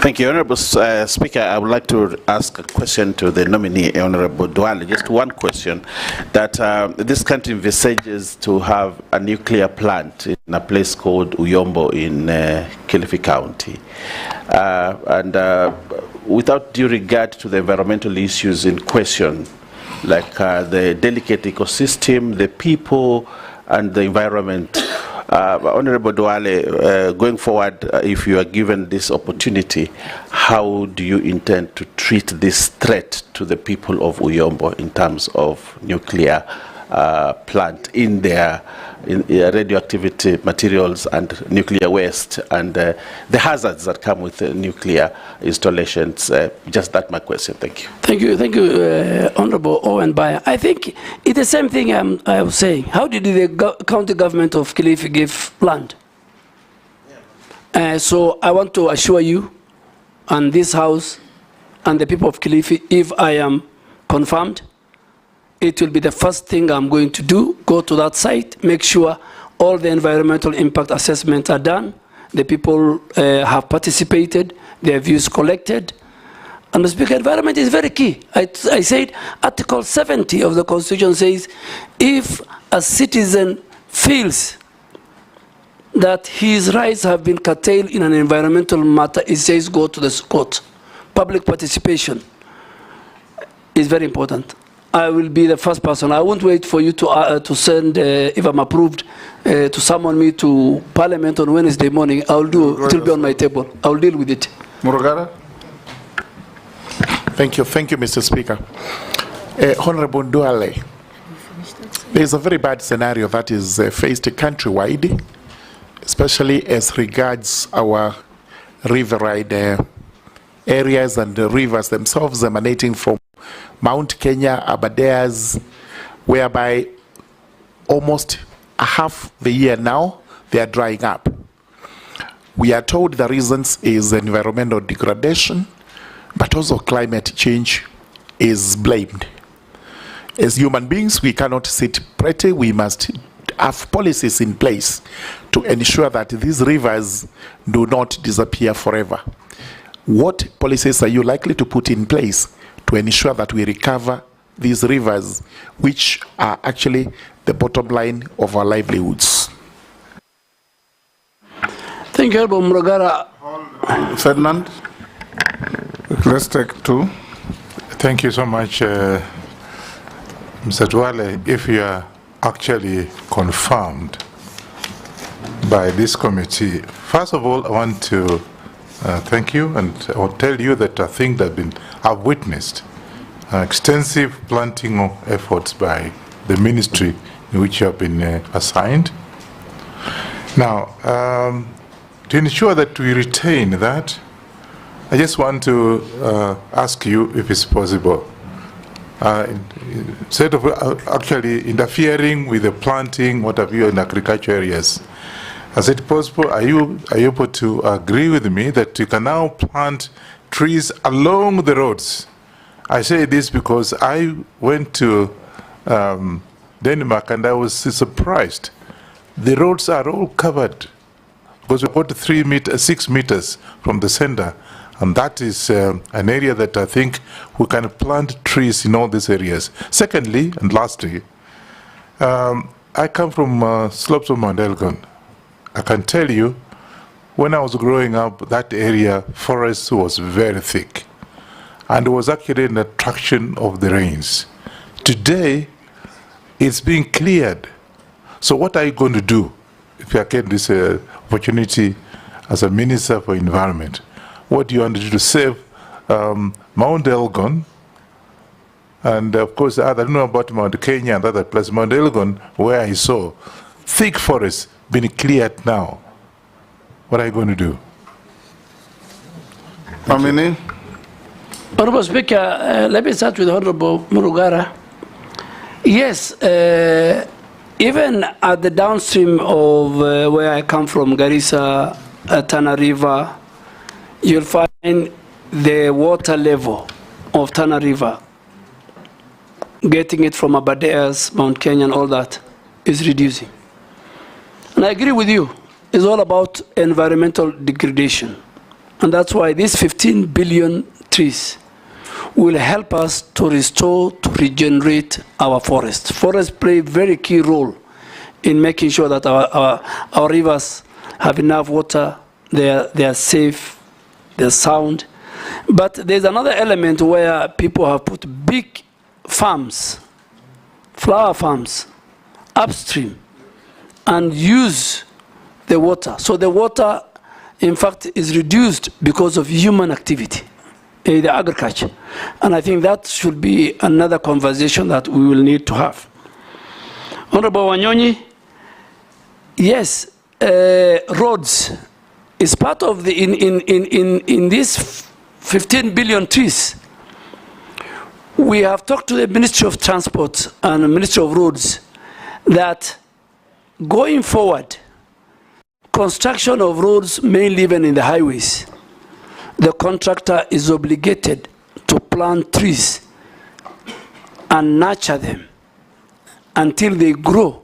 Thank you, Honorable Speaker. I would like to ask a question to the nominee, Honorable Duale. Just one question, that this country envisages to have a nuclear plant in a place called Uyombo in Kilifi County. Without due regard to the environmental issues in question, like the delicate ecosystem, the people, and the environment, Honorable Duale, going forward, if you are given this opportunity, how do you intend to treat this threat to the people of Uyombo in terms of nuclear plant in their radioactivity materials and nuclear waste and the hazards that come with nuclear installations? Just that my question. Thank you. Thank you, Honorable Owen Baya. I think it's the same thing I was saying. How did the county government of Kilifi give land? So I want to assure you and this House and the people of Kilifi, if I am confirmed, it will be the first thing I'm going to do, go to that site, make sure all the environmental impact assessments are done, the people have participated, their views collected. And the Speaker, environment is very key. I said Article 70 of the Constitution says, if a citizen feels that his rights have been curtailed in an environmental matter, it says go to the court. Public participation is very important. I will be the first person. I won't wait for you to send, if I'm approved, to summon me to Parliament on Wednesday morning. I'll do it. It will be on my table. I'll deal with it. Mwangaza. Thank you, Mr. Speaker. Honorable Duale, there is a very bad scenario that is faced countrywide, especially as regards our riverine areas and the rivers themselves emanating from Mount Kenya, Aberdares, whereby almost a half the year now they are drying up. We are told the reasons is environmental degradation, but also climate change is blamed. As human beings, we cannot sit pretty. We must have policies in place to ensure that these rivers do not disappear forever. What policies are you likely to put in place to ensure that we recover these rivers, which are actually the bottom line of our livelihoods? Thank you, Honorable Mwangaza. Ferdinand, let's take two. Thank you so much, Mr. Duale. If you are actually confirmed by this committee, first of all, I want to thank you, and I'll tell you that I think that I've witnessed extensive planting of efforts by the ministry in which you have been assigned. Now, to ensure that we retain that, I just want to ask you if it's possible. Instead of actually interfering with the planting, what have you, in agriculture areas, is it possible, are you able to agree with me that you can now plant trees along the roads? I say this because I went to Denmark and I was surprised. The roads are all covered because we got 6 meters from the center. And that is an area that I think we can plant trees in all these areas. Secondly, and lastly, I come from slopes of Mount Elgon. I can tell you, when I was growing up, that area, forest was very thick. And it was actually an attraction of the rains. Today, it's being cleared. So what are you going to do if you get this opportunity as a Minister for Environment? What do you want to do to save Mount Elgon? And of course, I don't know about Mount Kenya and other places. Mount Elgon, where I saw thick forests being cleared now. What are you going to do? Nominee? Honorable Speaker, let me start with Honorable Mwangaza. Yes, even at the downstream of where I come from, Garissa, Tana River, you'll find the water level of Tana River, getting it from Abadeas, Mount Kenya and all that, is reducing. And I agree with you. It's all about environmental degradation. And that's why these 15 billion trees will help us to restore, to regenerate our forests. Forests play a very key role in making sure that our rivers have enough water, they are safe, they're sound. But there's another element where people have put big farms, flower farms, upstream, and use the water. So the water, in fact, is reduced because of human activity in the agriculture. And I think that should be another conversation that we will need to have. Honorable Wanyonyi, yes, roads is part of the, in these 15 billion trees. We have talked to the Ministry of Transport and the Ministry of Roads that going forward, construction of roads, mainly even in the highways, the contractor is obligated to plant trees and nurture them until they grow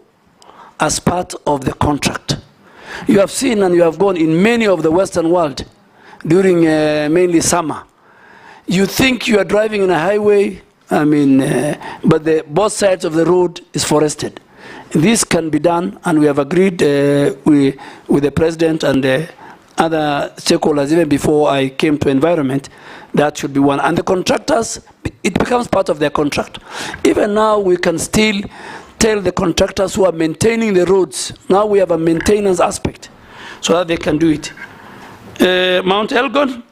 as part of the contract. You have seen and you have gone in many of the Western world during mainly summer. You think you are driving in a highway, but both sides of the road is forested. This can be done, and we have agreed with the President and other stakeholders, even before I came to environment, that should be one. And the contractors, it becomes part of their contract. Even now, we can still tell the contractors who are maintaining the roads, now we have a maintenance aspect, so that they can do it. Mount Elgon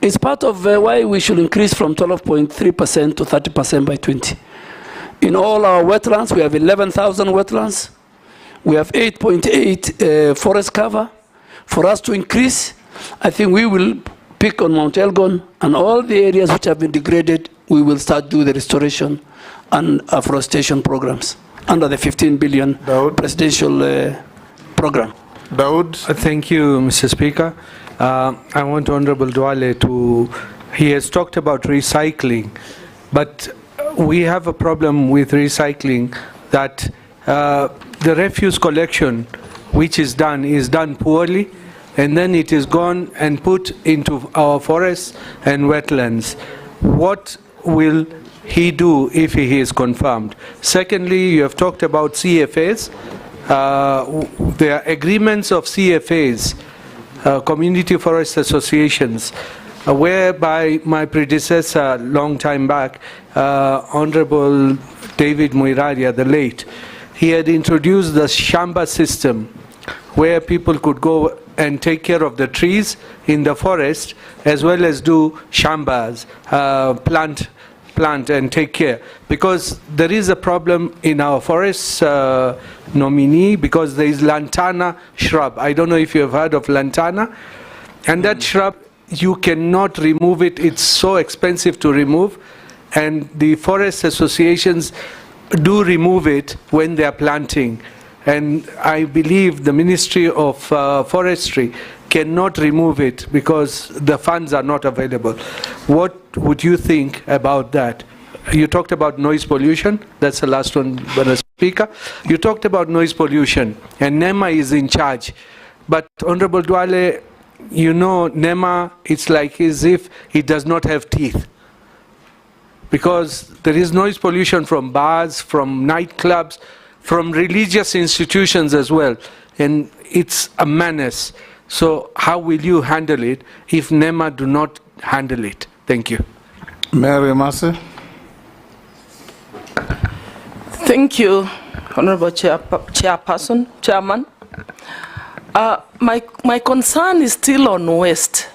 is part of why we should increase from 12.3% to 30% by 20. In all our wetlands, we have 11,000 wetlands. We have 8.8 forest cover. For us to increase, I think we will pick on Mount Elgon and all the areas which have been degraded, we will start do the restoration and afforestation programs under the 15 billion presidential program. Daud. Thank you, Mr. Speaker. I want Honorable Duale to, he has talked about recycling, but we have a problem with recycling that the refuse collection which is done poorly, and then it is gone and put into our forests and wetlands. What will he do if he is confirmed? Secondly, you have talked about CFAs. There are agreements of CFAs, Community Forest Associations, whereby my predecessor, long time back, Honorable David Muiraria, the late, he had introduced the Shamba system, where people could go and take care of the trees in the forest, as well as do shambas, plant and take care. Because there is a problem in our forests, Nominee, because there is lantana shrub. I don't know if you have heard of lantana. And that shrub you cannot remove it. It's so expensive to remove, and the forest associations do remove it when they are planting. And I believe the Ministry of Forestry cannot remove it because the funds are not available. What would you think about that? You talked about noise pollution. That's the last one, Madam Speaker. You talked about noise pollution, and NEMA is in charge. But Honorable Duale, you know, NEMA, it's like as if it does not have teeth. Because there is noise pollution from bars, from nightclubs, from religious institutions as well. And it's a menace. So how will you handle it if NEMA do not handle it? Thank you. Mary Massey. Thank you, Honorable Chairman. My concern is still on waste.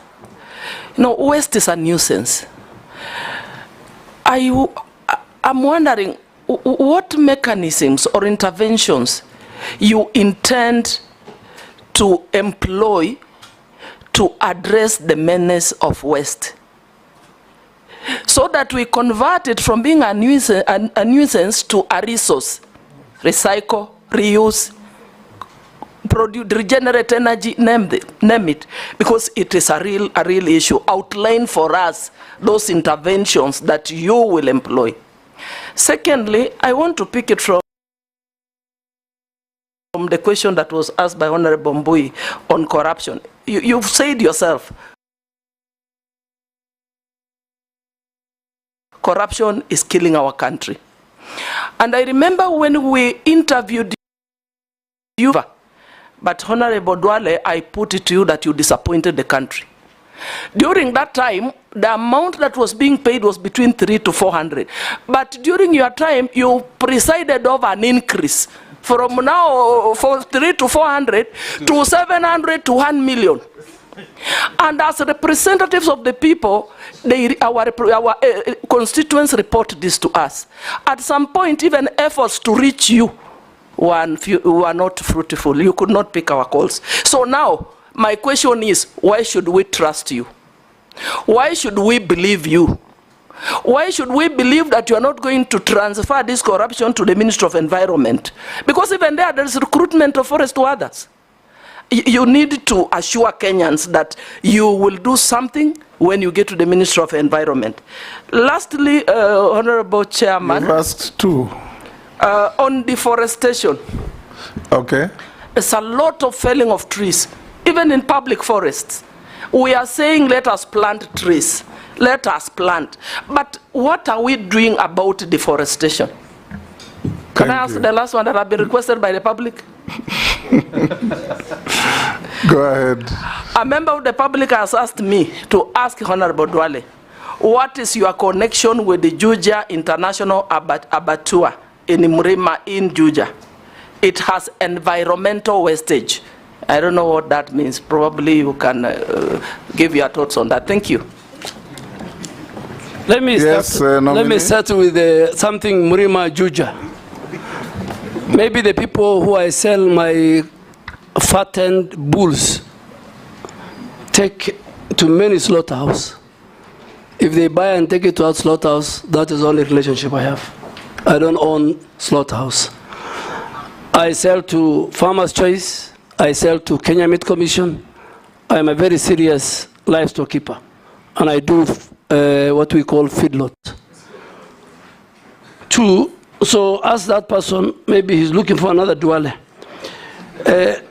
You know, waste is a nuisance. I'm wondering what mechanisms or interventions you intend to employ to address the menace of waste, so that we convert it from being a nuisance to a resource. Recycle, reuse, produce, regenerate energy, name it, because it is a real issue. Outline for us those interventions that you will employ. Secondly, I want to pick it from the question that was asked by Honorable Mbui on corruption. You've said yourself, corruption is killing our country. And I remember when we interviewed you, but Honorable Duale, I put it to you that you disappointed the country. During that time, the amount that was being paid was between 300 to 400. But during your time, you presided over an increase from now for 300 to 400 to 700 to 1 million. And as representatives of the people, our constituents report this to us. At some point, even efforts to reach you were not fruitful. You could not pick our calls. So now, my question is, why should we trust you? Why should we believe you? Why should we believe that you are not going to transfer this corruption to the Ministry of Environment? Because even there is recruitment of forest to others. You need to assure Kenyans that you will do something when you get to the Ministry of Environment. Lastly, Honorable Chairman. You've asked two. On deforestation. Okay. There's a lot of felling of trees, even in public forests. We are saying let us plant trees. Let us plant. But what are we doing about deforestation? Can I ask the last one that have been requested by the public? Go ahead. A member of the public has asked me to ask Honorable Duale, what is your connection with the Juja International Abattoir in Mrima in Juja? It has environmental wastage. I don't know what that means. Probably you can give your thoughts on that. Thank you. Let me start with something Mrima Juja. Maybe the people who I sell my fattened bulls take to many slaughterhouse. If they buy and take it to our slaughterhouse, that is the only relationship I have. I don't own slaughterhouse. I sell to Farmers Choice. I sell to Kenya Meat Commission. I'm a very serious livestock keeper, and I do what we call feedlot. Two, so ask that person, maybe he's looking for another Duale.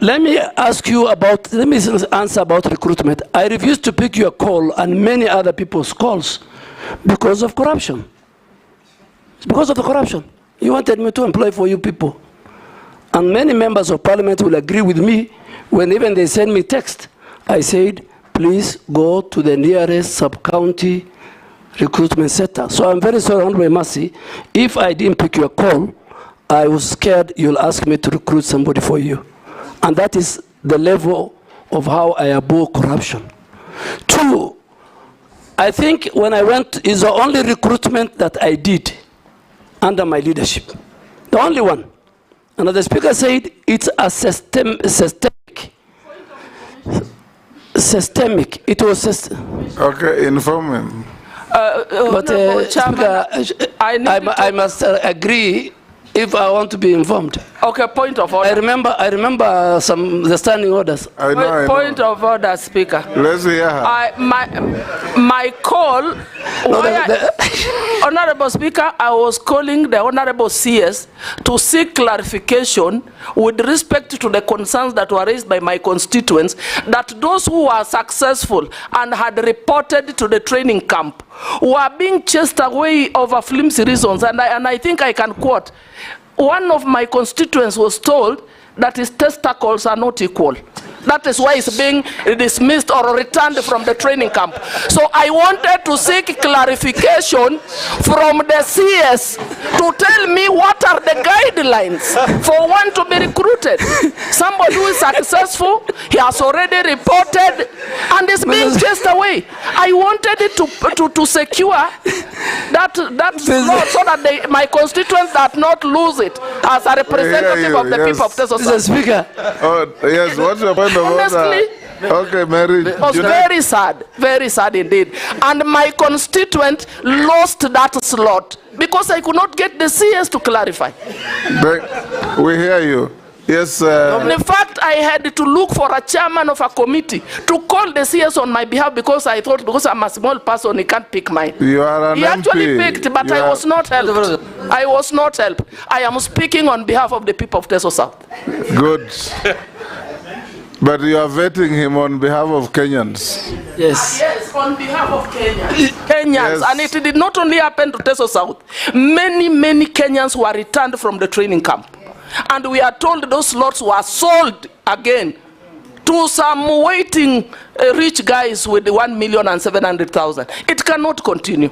Let me answer about recruitment. I refuse to pick your call and many other people's calls because of corruption. It's because of the corruption. You wanted me to employ for you people. And many members of parliament will agree with me when even they send me text. I said, please go to the nearest sub-county recruitment center. So I'm very sorry, Honorable Mercy, if I didn't pick your call, I was scared you'll ask me to recruit somebody for you. And that is the level of how I abhor corruption. Two, I think when I went, is the only recruitment that I did under my leadership. The only one. And as the Speaker said, it's a systemic. systemic. It was Okay, inform him. But Speaker, I must agree if I want to be informed. Okay, point of order. I remember the standing orders. I know. Point of order, Speaker. Let's hear her. My call, Honorable Speaker, I was calling the Honorable CS to seek clarification with respect to the concerns that were raised by my constituents, that those who were successful and had reported to the training camp were being chased away over flimsy reasons. And I think I can quote, one of my constituents was told that his testicles are not equal. That is why he's being dismissed or returned from the training camp. So I wanted to seek clarification from the CS to tell me what are the guidelines for one to be recruited. Somebody who is successful, he has already reported and is being chased away. I wanted it to secure that slot so that my constituents do not lose it as a representative of the people of Teso South. Speaker. Oh, yes, what's your point of order? Honestly, okay, Mary. it was very sad indeed. And my constituent lost that slot because I could not get the CS to clarify. We hear you. Yes. In fact, I had to look for a chairman of a committee to call the CS on my behalf because I thought, because I'm a small person, he can't pick mine. You are an He actually MP. picked, but I was not helped. I was not helped. I am speaking on behalf of the people of Teso South. Good. But you are vetting him on behalf of Kenyans. Yes. Yes, on behalf of Kenyans. Yes. And it did not only happen to Teso South. Many Kenyans were returned from the training camp. And we are told those slots were sold again to some waiting rich guys with 1,700,000. It cannot continue.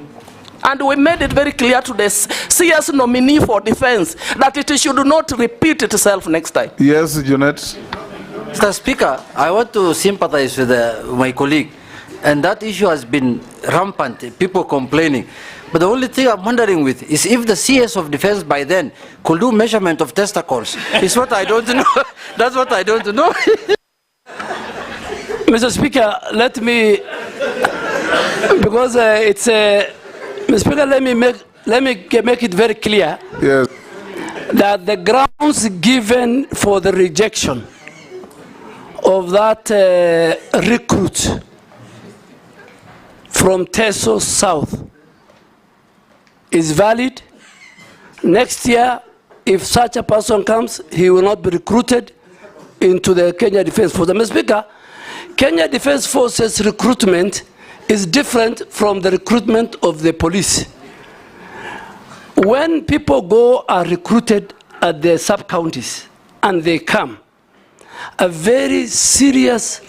And we made it very clear to the CS nominee for defense that it should not repeat itself next time. Yes, Junet. Mr. Speaker, I want to sympathize with my colleague. And that issue has been rampant, people complaining. But the only thing I'm wondering with is if the CS of defense by then could do measurement of testicles. It's what I don't know. That's what I don't know. Mr. Speaker, let me, because it's a, Mr. Speaker, let me make it very clear. Yes. That the grounds given for the rejection of that recruit from Teso South is valid. Next year, if such a person comes, he will not be recruited into the Kenya Defense Force. Mr. Speaker, Kenya Defense Forces recruitment is different from the recruitment of the police. When people go are recruited at the sub-counties and they come, a very serious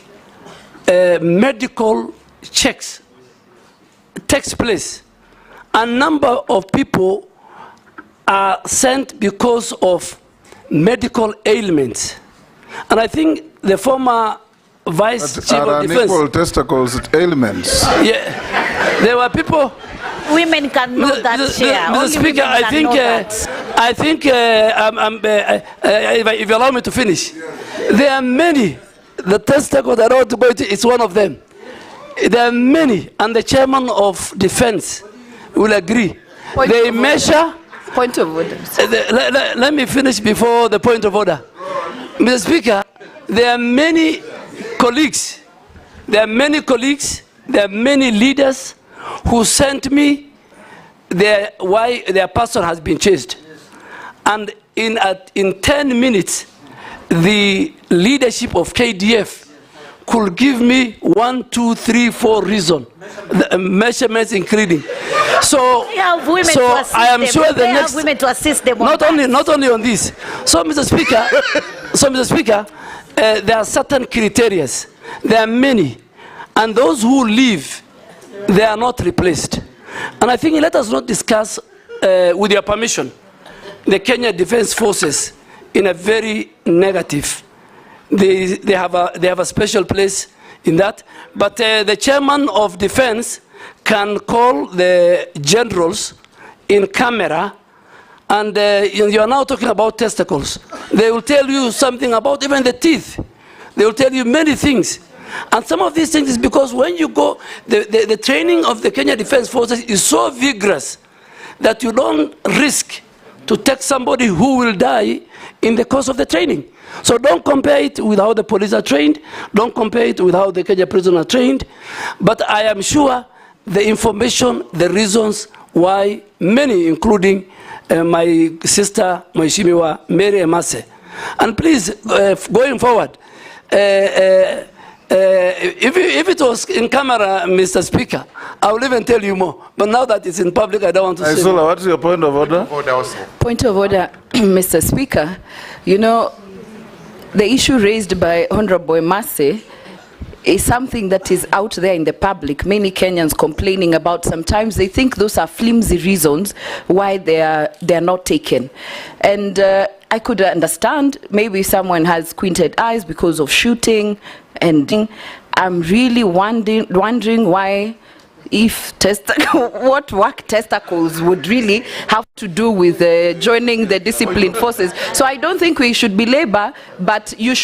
medical checks takes place. A number of people are sent because of medical ailments. And I think the former Vice Chief of Defense... unequal testicles ailments. Yeah, there were people... Women can know that, Chair. Mr. Speaker, I think if you allow me to finish, there are many. The testicle that I want to go into is one of them. There are many, and the chairman of defense will agree. They measure... Point of order. Let me finish before the point of order. Mr. Speaker, there are many colleagues, there are many leaders who sent me why their person has been chased. And in 10 minutes, the leadership of KDF could give me 1, 2, 3, 4 reasons, measurements including. So I am sure the next women to assist them not only on this. So Mr. Speaker, there are certain criteria. There are many, and those who leave, they are not replaced. And I think let us not discuss, with your permission, the Kenya Defense Forces in a very negative. They have a special place in that. But the chairman of defense can call the generals in camera, and you are now talking about testicles. They will tell you something about even the teeth. They will tell you many things. And some of these things is because when you go, the training of the Kenya Defense Forces is so vigorous that you don't risk to take somebody who will die in the course of the training. So don't compare it with how the police are trained. Don't compare it with how the Kenya prisoners are trained. But I am sure the information, the reasons why many, including my sister, Mheshimiwa Mary Emase. And please, going forward, if it was in camera, Mr. Speaker, I will even tell you more. But now that it's in public, I don't want to say more. What's your point of order? Point of order, Mr. Speaker. You know, the issue raised by Honorable Emase is something that is out there in the public. Many Kenyans complaining about. Sometimes they think those are flimsy reasons why they are not taken. And I could understand maybe someone has squinted eyes because of shooting, and I'm really wondering why, if what work testicles would really have to do with joining the disciplined forces. So I don't think we should belabor, but you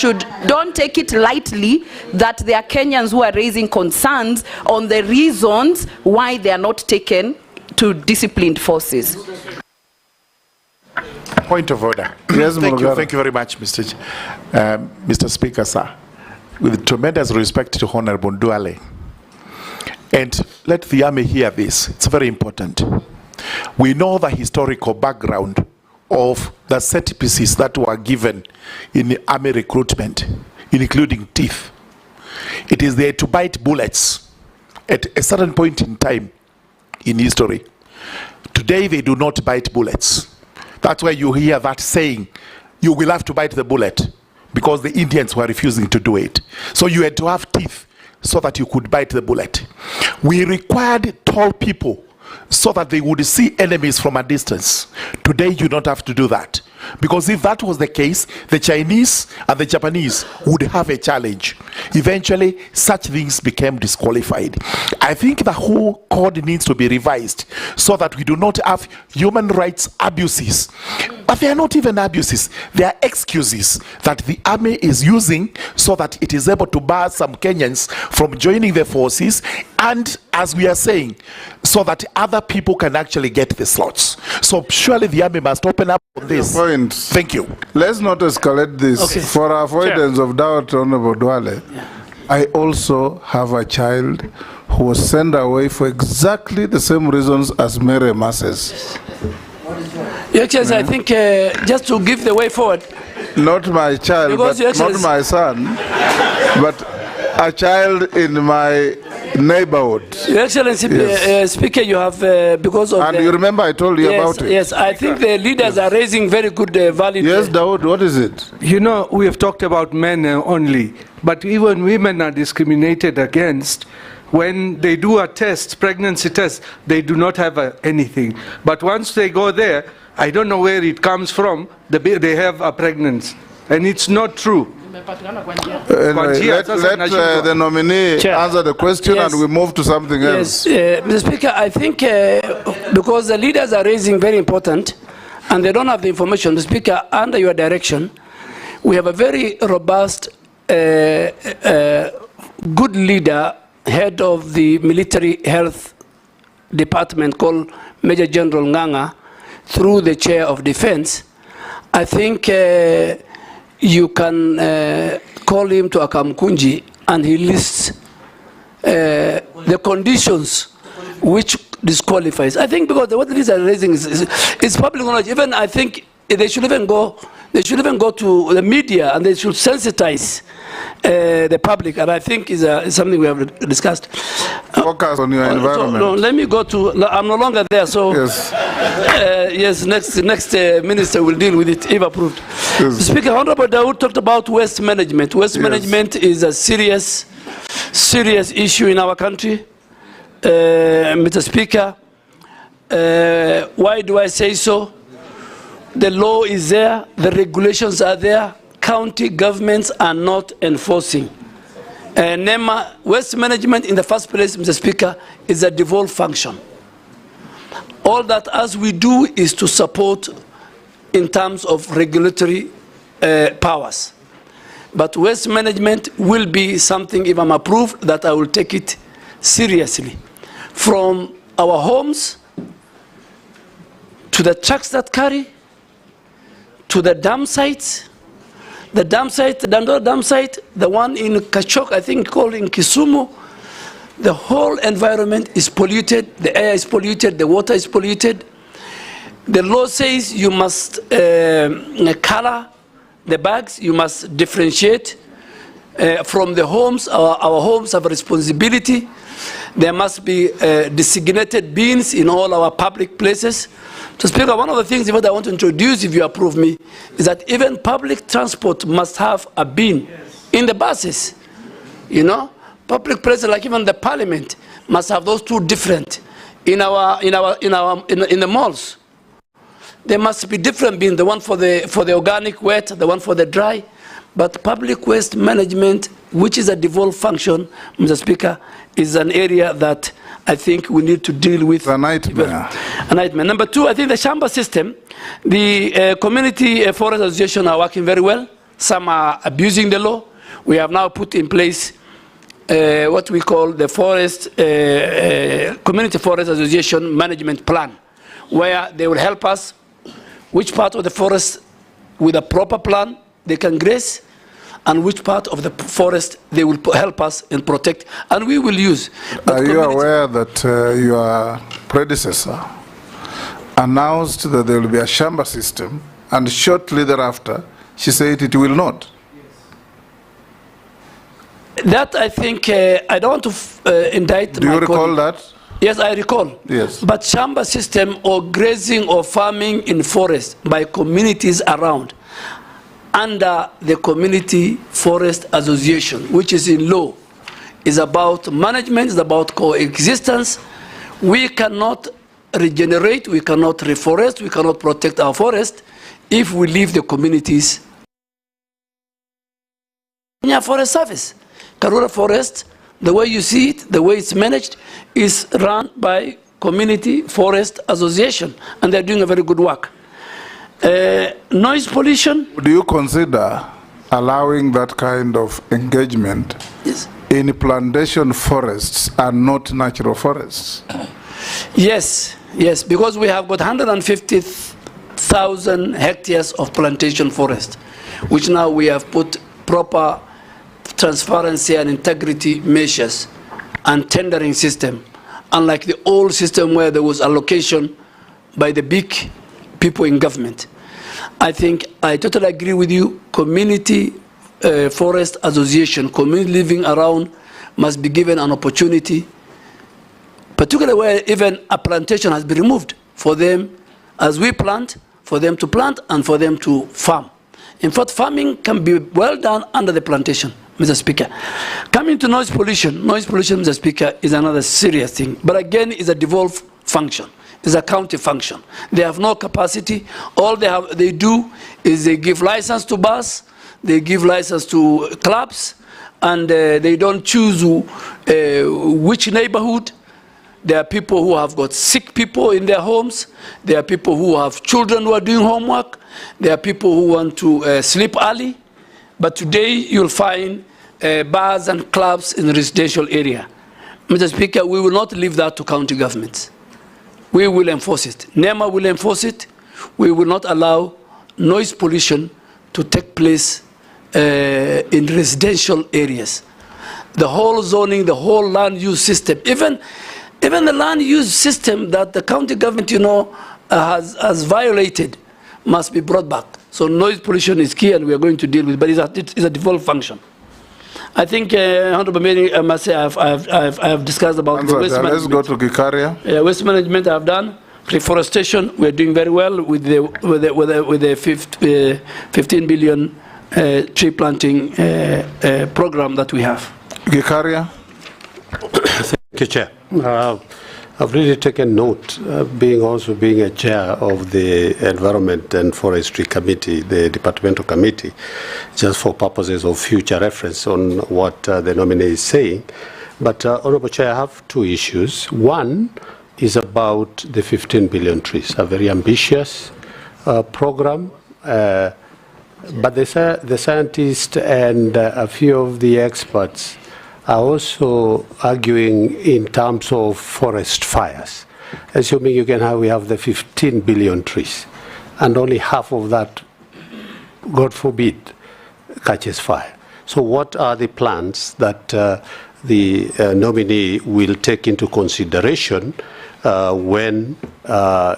don't take it lightly that there are Kenyans who are raising concerns on the reasons why they are not taken to disciplined forces. Point of order. Yes, thank you very much, Mr. Speaker, sir. With tremendous respect to Honorable Duale. And let the army hear this. It's very important. We know the historical background of the set pieces that were given in the army recruitment, including teeth. It is there to bite bullets at a certain point in time in history. Today they do not bite bullets. That's why you hear that saying, you will have to bite the bullet, because the Indians were refusing to do it. So you had to have teeth so that you could bite the bullet. We required tall people so that they would see enemies from a distance. Today you don't have to do that, because if that was the case, the Chinese and the Japanese would have a challenge. Eventually such things became disqualified. I think the whole code needs to be revised so that we do not have human rights abuses. But they are not even abuses, they are excuses that the army is using so that it is able to bar some Kenyans from joining the forces, and as we are saying, so that other people can actually get the slots. So surely the army must open up on this. Point. Thank you. Let's not escalate this. Okay. For avoidance of doubt, Honorable Duale, I also have a child who was sent away for exactly the same reasons as Mary Mases. Yes, I think just to give the way forward. Not my child, Because but not my son, but a child in my neighborhood. Your Excellency, Yes. Speaker, you have, because of And you remember I told you about it. Yes, I think the leaders are raising very good valid. Yes, Dawood, what is it? You know, we have talked about men only, but even women are discriminated against. When they do a test, pregnancy test, they do not have anything. But once they go there, I don't know where it comes from, they have a pregnancy. And it's not true. Anyway, let the nominee answer the question, and we move to something else. Yes, Mr. Speaker, I think because the leaders are raising very important, and they don't have the information, Mr. Speaker, under your direction, we have a very robust, good leader, head of the military health department called Major General Nganga, through the chair of defense. I think you can call him to Akamkunji, and he lists the conditions which disqualifies. I think because what these are raising is public knowledge. Even I think they should even go to the media, and they should sensitize the public, and I think is something we have discussed. Focus on your environment. So, no, let me go to. I'm no longer there, so yes. Yes. Next minister will deal with it if approved. Yes. Speaker, Honorable Dawood talked about waste management. Waste management is a serious issue in our country, Mr. Speaker. Why do I say so? The law is there, the regulations are there, county governments are not enforcing. NEMA, waste management in the first place, Mr. Speaker, is a devolved function. All that as we do is to support in terms of regulatory powers. But waste management will be something, if I'm approved, that I will take it seriously. From our homes, to the trucks that carry, to the dam sites, the Dandora dam site, the one in Kachok, I think called in Kisumu, the whole environment is polluted, the air is polluted, the water is polluted. The law says you must color the bags, you must differentiate from the homes. Our homes have a responsibility. There must be designated bins in all our public places. So, Speaker, one of the things that I want to introduce, if you approve me, is that even public transport must have a bin in the buses. You know, public places like even the Parliament must have those two different. In the malls, there must be different bins. The one for the organic wet, the one for the dry. But public waste management, which is a devolved function, Mr. Speaker, is an area that I think we need to deal with. A nightmare. A nightmare. Number two, I think the Shamba system, the community forest association are working very well. Some are abusing the law. We have now put in place what we call the community forest association management plan, where they will help us which part of the forest with a proper plan they can graze, and which part of the forest they will help us and protect, and we will use. But are you aware that your predecessor announced that there will be a Shamba system, and shortly thereafter she said it will not? That I think, I don't want to indict my colleague. Do you recall that? Yes, I recall. Yes. But Shamba system or grazing or farming in forest by communities around, under the Community Forest Association, which is in law, is about management, is about coexistence. We cannot regenerate, we cannot reforest, we cannot protect our forest if we leave the communities. Kenya Forest Service, Karura Forest, the way you see it, the way it's managed, is run by Community Forest Association, and they're doing a very good work. Noise pollution. Do you consider allowing that kind of engagement in plantation forests and not natural forests? Yes, yes, because we have got 150,000 hectares of plantation forest, which now we have put proper transparency and integrity measures and tendering system, unlike the old system where there was allocation by the big people in government. I think I totally agree with you. Community forest association, community living around must be given an opportunity, particularly where even a plantation has been removed, for them, as we plant, for them to plant and for them to farm. In fact, farming can be well done under the plantation, Mr. Speaker. Coming to noise pollution, Mr. Speaker, is another serious thing, but again, is a devolved function. It's a county function. They have no capacity. All they do is they give license to bus, they give license to clubs, and they don't choose which neighborhood. There are people who have got sick people in their homes. There are people who have children who are doing homework. There are people who want to sleep early. But today you'll find bars and clubs in the residential area. Mr. Speaker, we will not leave that to county governments. We will enforce it. NEMA will enforce it. We will not allow noise pollution to take place in residential areas. The whole zoning, the whole land use system, even the land use system that the county government, has violated, must be brought back. So noise pollution is key, and we are going to deal with it, but it's a default function. I think, Honorable Mayor, I must say I have discussed about waste management. Let's go to Gikaria. Waste management I have done. Reforestation, we're doing very well with the 15 billion tree planting program that we have. Gikaria. Thank you, Chair. I've really taken note, being a chair of the Environment and Forestry Committee, the departmental committee, just for purposes of future reference on what the nominee is saying. But, Honourable Chair, I have two issues. One is about the 15 billion trees, a very ambitious program. But the scientists and a few of the experts are also arguing in terms of forest fires. Assuming we have the 15 billion trees, and only half of that, God forbid, catches fire. So what are the plans that the nominee will take into consideration when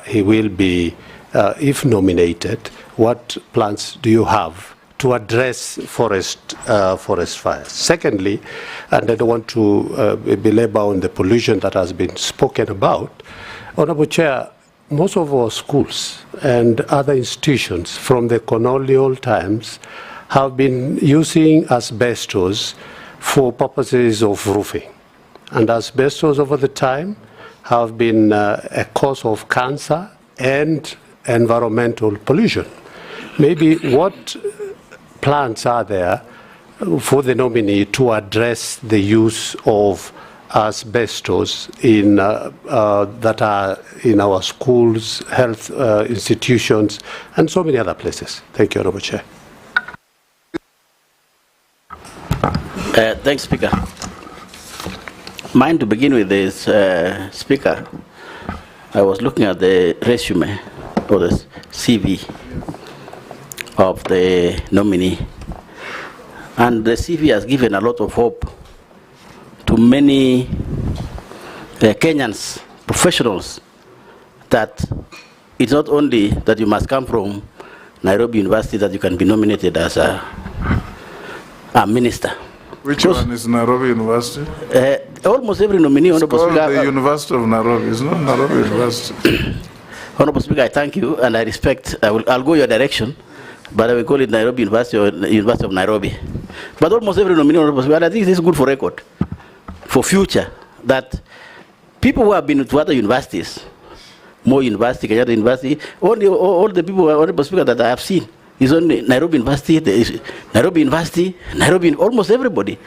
he will be, if nominated? What plans do you have to address forest fires? Secondly, and I don't want to belabor on the pollution that has been spoken about, Honorable Chair, most of our schools and other institutions from the colonial times have been using asbestos for purposes of roofing. And asbestos over the time have been a cause of cancer and environmental pollution. Maybe what plans are there for the nominee to address the use of asbestos that are in our schools, health institutions, and so many other places? Thank you, Honorable Chair. Thanks, Speaker. Mine to begin with is, Speaker, I was looking at the resume or the CV of the nominee, and the CV has given a lot of hope to many Kenyans, professionals, that it's not only that you must come from Nairobi University that you can be nominated as a minister. Which one is Nairobi University? Almost every nominee, Honorable Speaker. It's called the University of Nairobi, it's not Nairobi University. Honorable Speaker, I thank you and I respect, I'll go your direction, but I will call it Nairobi University or University of Nairobi. But almost every nominee, Honorable Speaker, I think this is good for record, for future, that people who have been to other universities, Moi University, Kenyatta University, all the people, Honorable Speaker, that I have seen, is only Nairobi University, Nairobi, almost everybody.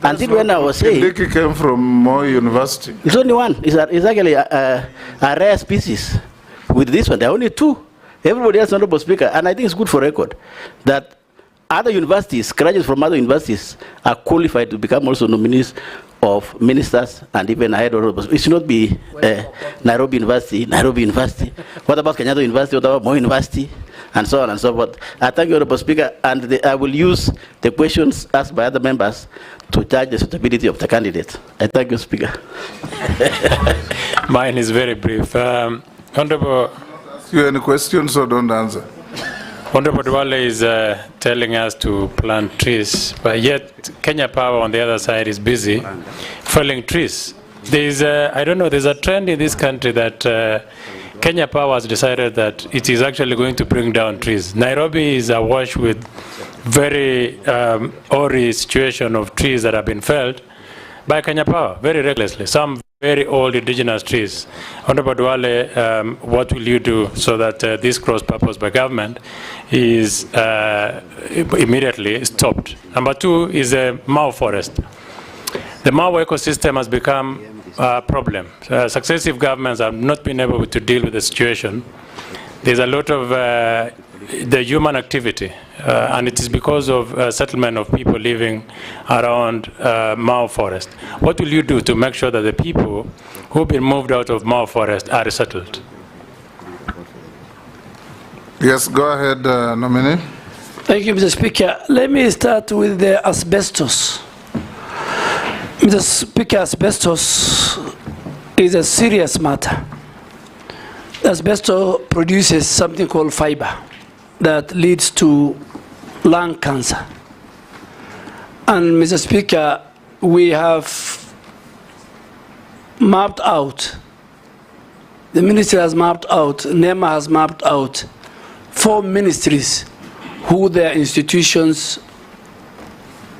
Until when I was saying... Kindiki came from Moi University. It's only one. It's actually a rare species. With this one, there are only two. Everybody else, Honorable Speaker, and I think it's good for record, that other universities, graduates from other universities, are qualified to become also nominees of ministers and even ahead of it should not be Nairobi University. What about Kenyatta University? What about Moi University? And so on and so forth. I thank you, Honorable Speaker, and I will use the questions asked by other members to judge the suitability of the candidate. I thank you, Speaker. Mine is very brief. Honorable... You have any questions or don't answer? Honorable Duale is telling us to plant trees, but yet Kenya Power on the other side is busy felling trees. There's I don't know, there's a trend in this country that Kenya Power has decided that it is actually going to bring down trees. Nairobi is awash with very hoary situation of trees that have been felled by Kenya Power very recklessly. Some very old indigenous trees. Honorable Duale, what will you do so that this cross purpose by government is immediately stopped? Number two is the Mau forest. The Mau ecosystem has become a problem. Successive governments have not been able to deal with the situation. There's a lot of the human activity, and it is because of settlement of people living around Mau forest. What will you do to make sure that the people who've been moved out of Mau forest are resettled? Yes, go ahead, nominee. Thank you, Mr. Speaker. Let me start with the asbestos. Mr. Speaker, asbestos is a serious matter. Asbestos produces something called fiber that leads to lung cancer. And Mr. Speaker, we have mapped out, the ministry has mapped out, NEMA has mapped out 4 ministries who their institutions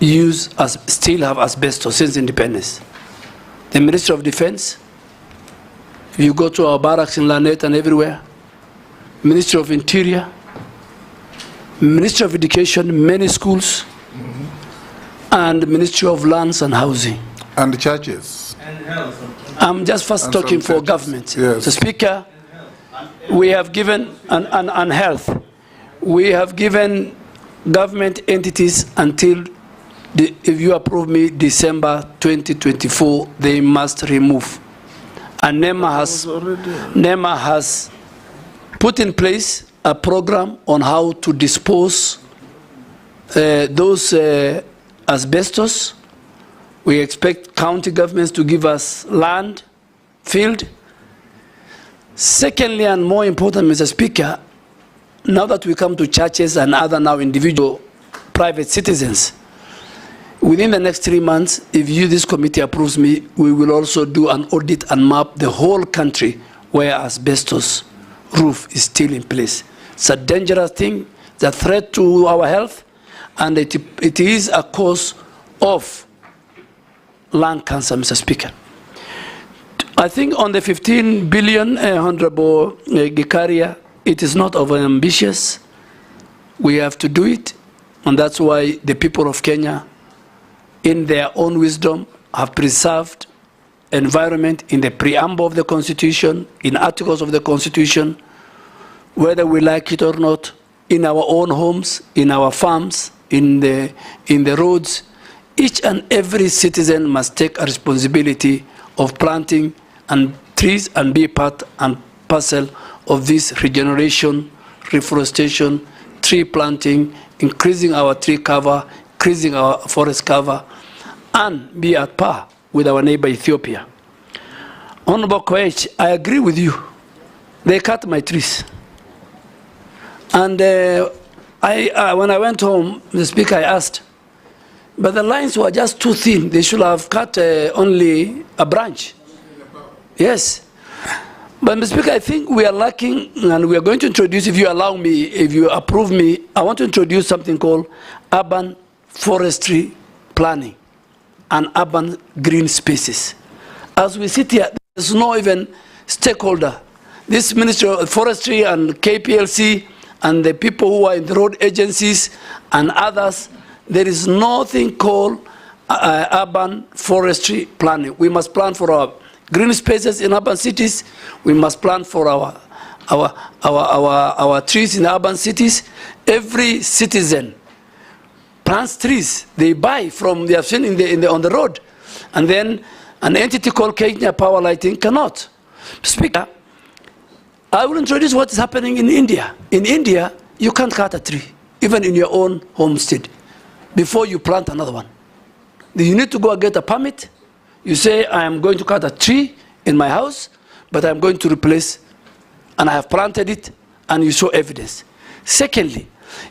still have asbestos since independence. The Ministry of Defense, if you go to our barracks in Lanet and everywhere, Ministry of Interior, Ministry of Education, many schools, and Ministry of Lands and Housing. And churches. And health. I'm just first talking for government. Yes. The Speaker, we have given, and health, we have given government entities until, if you approve me, December 2024, they must remove. And NEMA has put in place a program on how to dispose those asbestos. We expect county governments to give us land, field. Secondly, and more important, Mr. Speaker, now that we come to churches and other now individual private citizens, within the next 3 months, if this committee approves me, we will also do an audit and map the whole country where asbestos roof is still in place. It's a dangerous thing, it's a threat to our health, and it is a cause of lung cancer, Mr. Speaker. I think on the 15 billion, Honorable Gikaria, it is not over-ambitious. We have to do it, and that's why the people of Kenya, in their own wisdom, have preserved environment in the preamble of the Constitution, in articles of the Constitution, whether we like it or not, in our own homes, in our farms, in the roads. Each and every citizen must take a responsibility of planting and trees and be part and parcel of this regeneration, reforestation, tree planting, increasing our tree cover, increasing our forest cover, and be at par with our neighbor Ethiopia. Honorable Koech, I agree with you. They cut my trees. And when I went home, the Speaker, I asked, but the lines were just too thin. They should have cut only a branch. Yes. But, Mr. Speaker, I think we are lacking, and we are going to introduce, if you allow me, if you approve me, I want to introduce something called urban forestry planning and urban green spaces. As we sit here, there's no even stakeholder. This Ministry of Forestry and KPLC and the people who are in the road agencies and others, there is nothing called urban forestry planning. We must plan for our green spaces in urban cities. We must plan for our trees in urban cities. Every citizen plants trees. They buy from, they have seen on the road. And then an entity called Kenya Power Lighting cannot. Speaker, I will introduce what is happening in India. In India, you can't cut a tree, even in your own homestead, before you plant another one. You need to go and get a permit. You say, I am going to cut a tree in my house, but I'm going to replace, and I have planted it, and you show evidence. Secondly,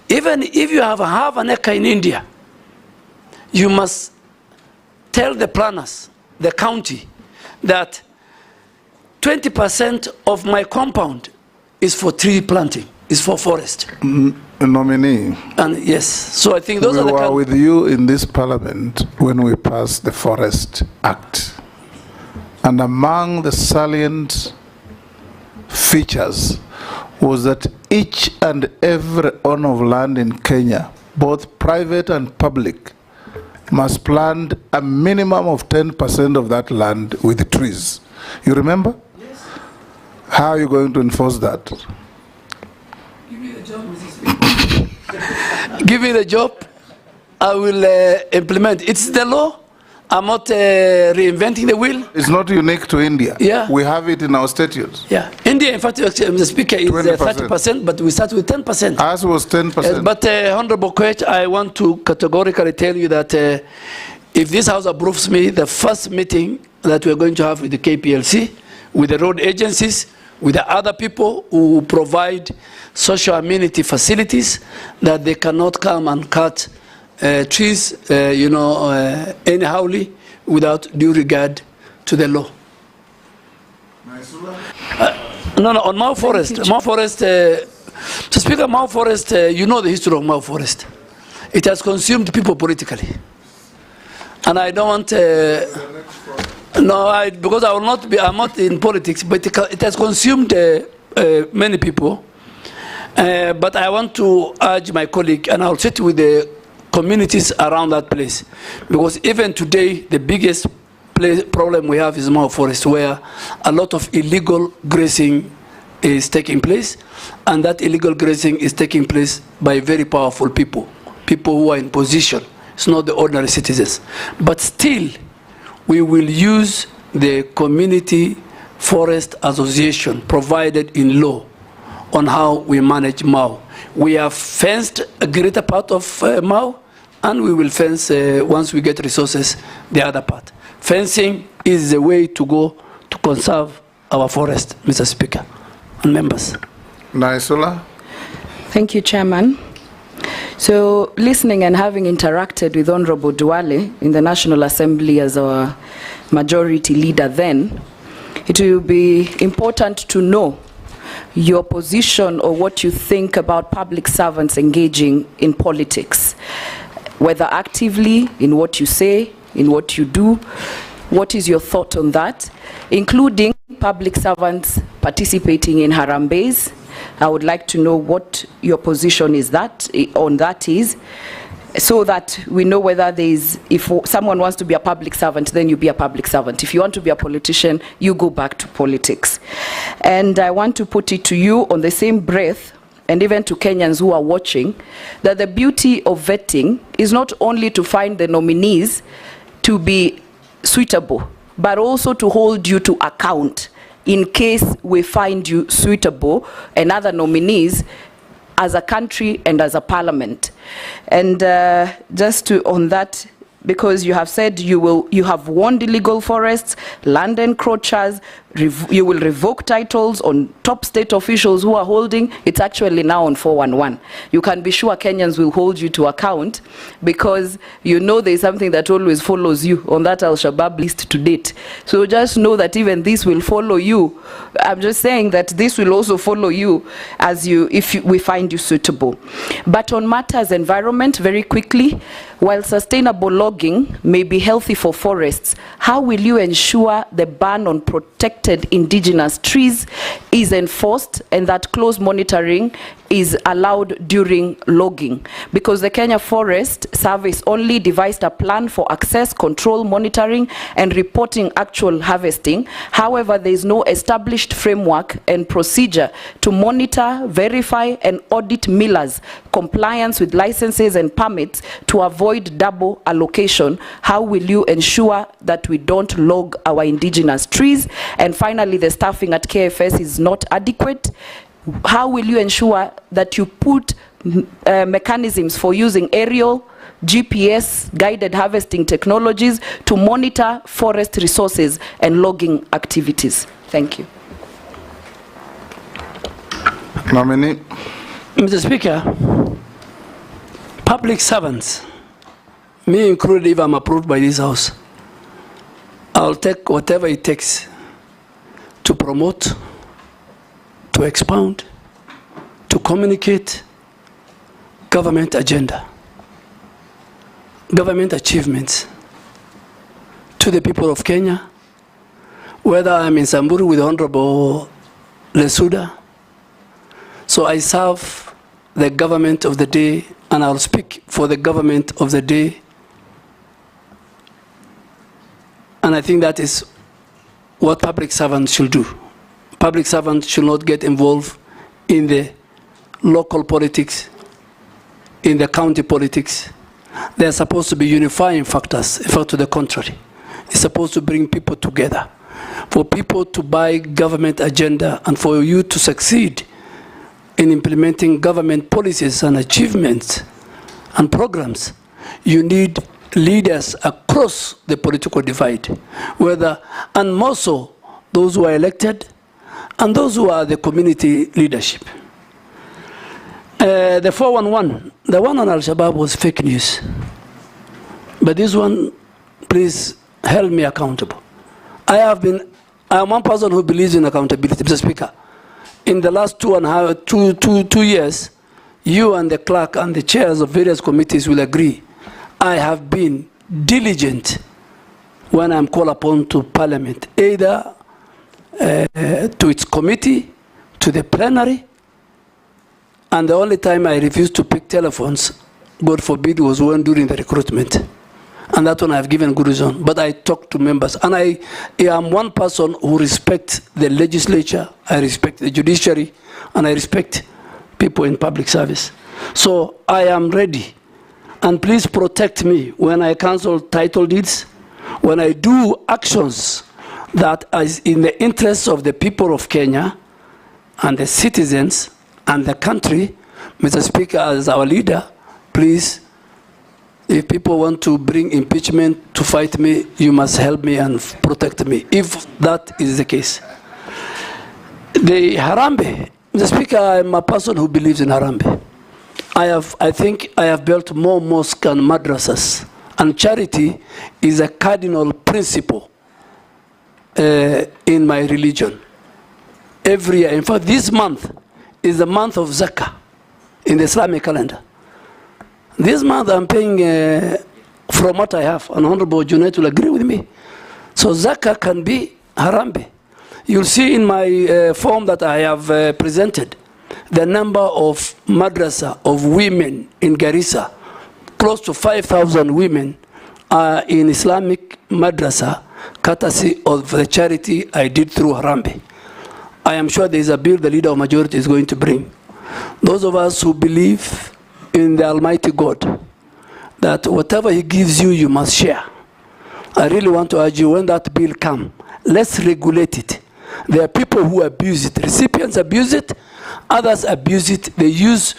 even if you have half an acre in India, you must tell the planners, the county, that 20% of my compound is for tree planting, is for forest. Nominee. And yes, so I think those are the... We were with you in this parliament when we passed the Forest Act. And among the salient features was that each and every owner of land in Kenya, both private and public, must plant a minimum of 10% of that land with trees. You remember? Yes. How are you going to enforce that? Give me the job, Mrs. Speaker. Give me the job. I will implement. It's the law. I'm not reinventing the wheel. It's not unique to India. Yeah. We have it in our statutes. Yeah. India, in fact, Mr. Speaker, is 30%, but we start with 10%. Ours was 10%. Yes, but Honorable Koech, I want to categorically tell you that if this House approves me, the first meeting that we're going to have with the KPLC, with the road agencies, with the other people who provide social amenity facilities, that they cannot come and cut trees, anyhowly, without due regard to the law. No, on Mau Forest. Mau Forest, to speak of Mau Forest, you know the history of Mau Forest. It has consumed people politically. And I don't want... because I will not be, I'm not in politics, but it has consumed many people. But I want to urge my colleague, and I'll sit with the communities around that place. Because even today, the biggest problem we have is Mau Forest, where a lot of illegal grazing is taking place, and that illegal grazing is taking place by very powerful people people who are in position. It's not the ordinary citizens. But still, we will use the community forest association provided in law on how we manage Mau. We have fenced a greater part of Mau, and we will fence, once we get resources, the other part. Fencing is the way to go to conserve our forest, Mr. Speaker and members. Naisula. Thank you, Chairman. So, listening and having interacted with Honorable Duale in the National Assembly as our majority leader then, it will be important to know your position or what you think about public servants engaging in politics, whether actively, in what you say, in what you do. What is your thought on that, including public servants participating in harambees? I would like to know what your position is on that is, so that we know whether there is, if someone wants to be a public servant, then you be a public servant. If you want to be a politician, you go back to politics. And I want to put it to you on the same breath, and even to Kenyans who are watching, that the beauty of vetting is not only to find the nominees to be suitable, but also to hold you to account in case we find you suitable and other nominees as a country and as a parliament. And just to on that, because you have said you have warned illegal forests, land encroachers, you will revoke titles on top state officials who are holding. It's actually now on 411. You can be sure Kenyans will hold you to account, because you know there's something that always follows you on that Al-Shabaab list to date. So just know that even this will follow you. I'm just saying that this will also follow you if we find you suitable. But on matters environment, very quickly, while sustainable logging may be healthy for forests, how will you ensure the ban on protected indigenous trees is enforced and that close monitoring is allowed during logging? Because the Kenya Forest Service only devised a plan for access, control, monitoring, and reporting actual harvesting. However, there is no established framework and procedure to monitor, verify, and audit millers' compliance with licenses and permits to avoid double allocation. How will you ensure that we don't log our indigenous trees? And finally, the staffing at KFS is not adequate. How will you ensure that you put mechanisms for using aerial, GPS, guided harvesting technologies to monitor forest resources and logging activities? Thank you. Nominee. Mr. Speaker, public servants, me included, if I'm approved by this House, I'll take whatever it takes to promote, to expound, to communicate government agenda, government achievements to the people of Kenya, whether I'm in Samburu with Honorable Lesuda. So I serve the government of the day, and I'll speak for the government of the day. And I think that is what public servants should do. Public servants should not get involved in the local politics, in the county politics. They are supposed to be unifying factors. In fact, to the contrary, it's supposed to bring people together. For people to buy government agenda and for you to succeed in implementing government policies and achievements and programs, you need leaders across the political divide, and more so those who are elected and those who are the community leadership. The 411, the one on Al-Shabaab was fake news. But this one, please hold me accountable. I am one person who believes in accountability, Mr. Speaker. In the last 2 years, you and the clerk and the chairs of various committees will agree, I have been diligent when I'm called upon to Parliament, either to its committee, to the plenary, and the only time I refused to pick telephones, God forbid, was when during the recruitment. And that one I've given good reason. But I talk to members. And I am one person who respects the legislature, I respect the judiciary, and I respect people in public service. So I am ready And please protect me when I cancel title deeds, when I do actions that is in the interests of the people of Kenya and the citizens and the country. Mr. Speaker, as our leader, please, if people want to bring impeachment to fight me, you must help me and protect me, if that is the case. The Harambee, Mr. Speaker, I'm a person who believes in Harambee. I think I have built more mosques and madrasas, and charity is a cardinal principle in my religion. Every year, in fact, this month is the month of Zakah in the Islamic calendar. This month I'm paying from what I have, and Honorable Junaid will agree with me. So Zakah can be Harambee. You'll see in my form that I have presented the number of madrasa of women in Garissa. Close to 5,000 women are in Islamic madrasa, courtesy of the charity I did through Harambee. I am sure there is a bill the leader of majority is going to bring. Those of us who believe in the Almighty God, that whatever He gives you, you must share. I really want to urge you, when that bill comes, let's regulate it. There are people who abuse it. Recipients abuse it, others abuse it. They use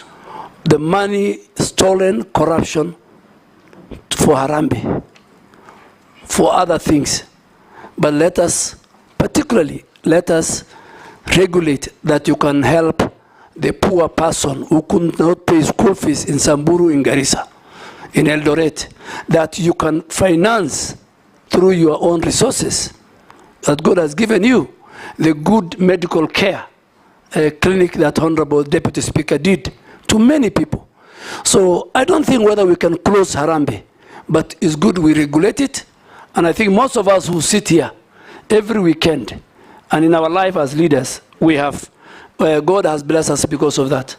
the money, stolen, corruption for Harambee, for other things. But let us, particularly, let us regulate that you can help the poor person who could not pay school fees in Samburu, in Garissa, in Eldoret, that you can finance through your own resources that God has given you. The good medical care clinic that Honorable Deputy Speaker did to many people. So I don't think whether we can close Harambee, but it's good we regulate it. And I think most of us who sit here every weekend and in our life as leaders, we have, God has blessed us because of that.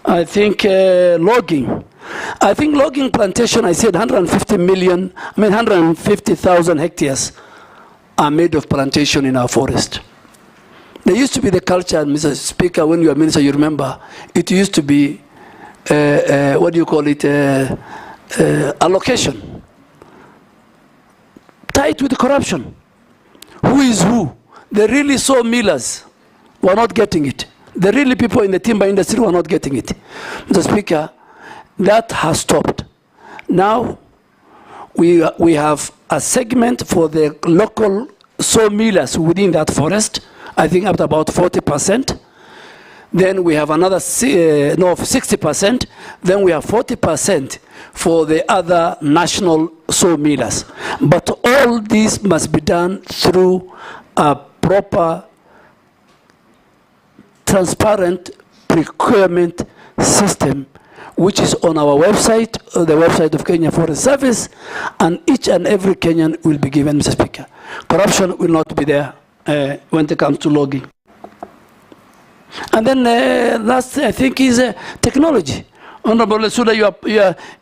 I think logging. I think logging plantation, I said 150,000 hectares are made of plantation in our forest. There used to be the culture, Mr. Speaker, when you were minister, you remember, it used to be, what do you call it, allocation. Tied with corruption. Who is who? The really sawmillers were not getting it. The really people in the timber industry were not getting it. Mr. Speaker, that has stopped. Now, we have a segment for the local sawmillers within that forest, I think up to about 40%. Then we have another 60%. Then we have 40% for the other national sawmillers. But all this must be done through a proper, transparent procurement system, which is on our website, the website of Kenya Forest Service, and each and every Kenyan will be given, Mr. Speaker. Corruption will not be there when it comes to logging. And then last, I think, is technology. Honorable Suda,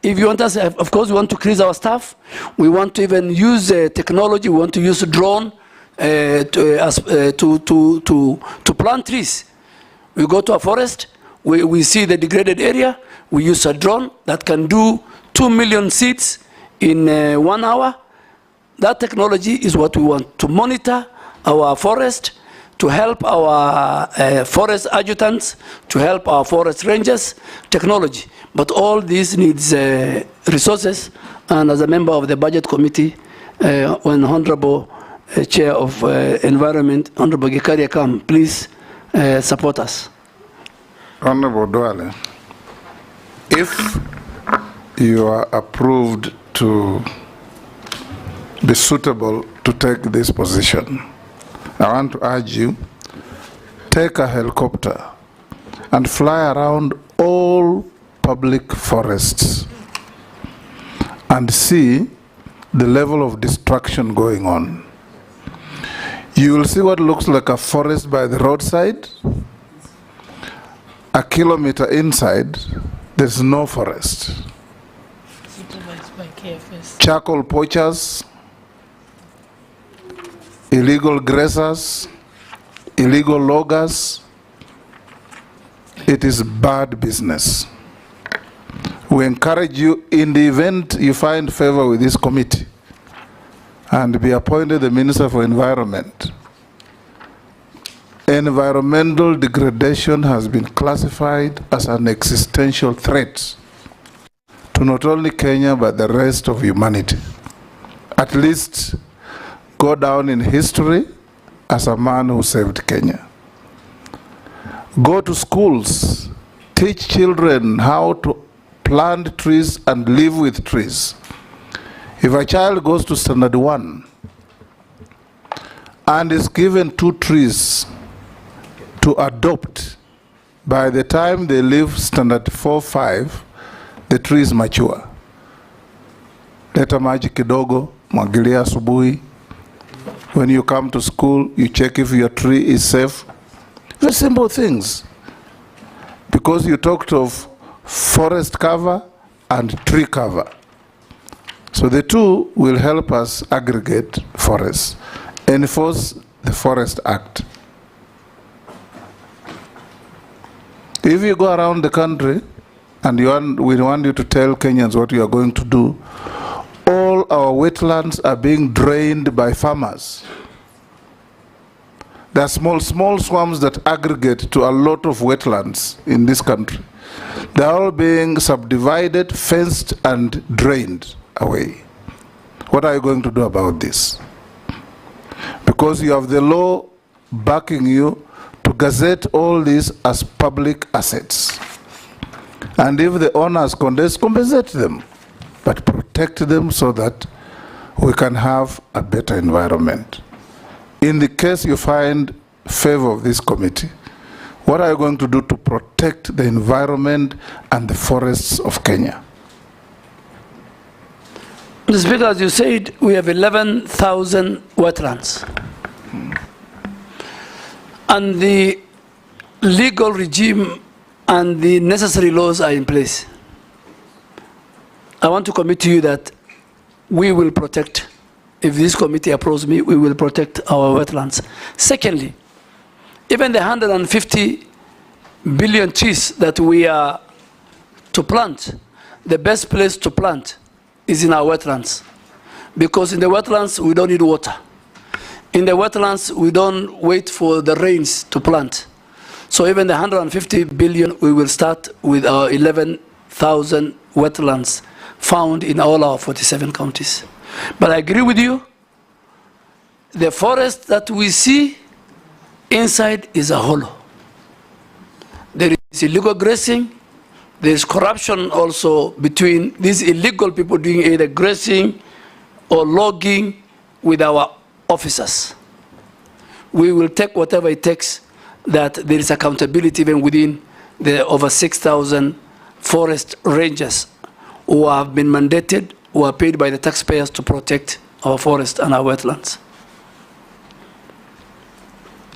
if you want us, of course, we want to increase our staff. We want to even use technology. We want to use a drone to plant trees. We go to a forest, we see the degraded area, we use a drone that can do 2 million seeds in 1 hour. That technology is what we want to monitor our forest, to help our forest adjutants, to help our forest rangers, technology. But all this needs resources, and as a member of the budget committee, when Honorable Chair of Environment, Honorable Gikaria come, please support us. Honorable Duale, if you are approved to be suitable to take this position, I want to urge you, take a helicopter and fly around all public forests and see the level of destruction going on. You will see what looks like a forest by the roadside. A kilometer inside, there's no forest. Charcoal poachers, illegal grazers, illegal loggers. It is bad business. We encourage you, in the event you find favor with this committee and be appointed the Minister for Environment, environmental degradation has been classified as an existential threat to not only Kenya but the rest of humanity. At least go down in history as a man who saved Kenya. Go to schools, teach children how to plant trees and live with trees. If a child goes to standard 1 and is given 2 trees to adopt, by the time they leave standard 4, 5, the tree is mature. Leta maji kidogo, mwagilia asubuhi. When you come to school, you check if your tree is safe. Very simple things. Because you talked of forest cover and tree cover. So the two will help us aggregate forests, enforce the Forest Act. If you go around the country and we want you to tell Kenyans what you are going to do, all our wetlands are being drained by farmers. There are small swamps that aggregate to a lot of wetlands in this country. They are all being subdivided, fenced, and drained away. What are you going to do about this? Because you have the law backing you to gazette all these as public assets. And if the owners compensate them, but protect them so that we can have a better environment. In the case you find favor of this committee, what are you going to do to protect the environment and the forests of Kenya? Mr. Speaker, as you said, we have 11,000 wetlands. And the legal regime and the necessary laws are in place. I want to commit to you that we will protect, if this committee approves me, we will protect our wetlands. Secondly, even the 150 billion trees that we are to plant, the best place to plant is in our wetlands. Because in the wetlands, we don't need water. In the wetlands, we don't wait for the rains to plant. So even the 150 billion, we will start with our 11,000 wetlands found in all our 47 counties. But I agree with you, the forest that we see inside is a hollow. There is illegal grazing, there is corruption also between these illegal people doing either grazing or logging with our officers. We will take whatever it takes that there is accountability even within the over 6,000 forest rangers who have been mandated, who are paid by the taxpayers to protect our forest and our wetlands.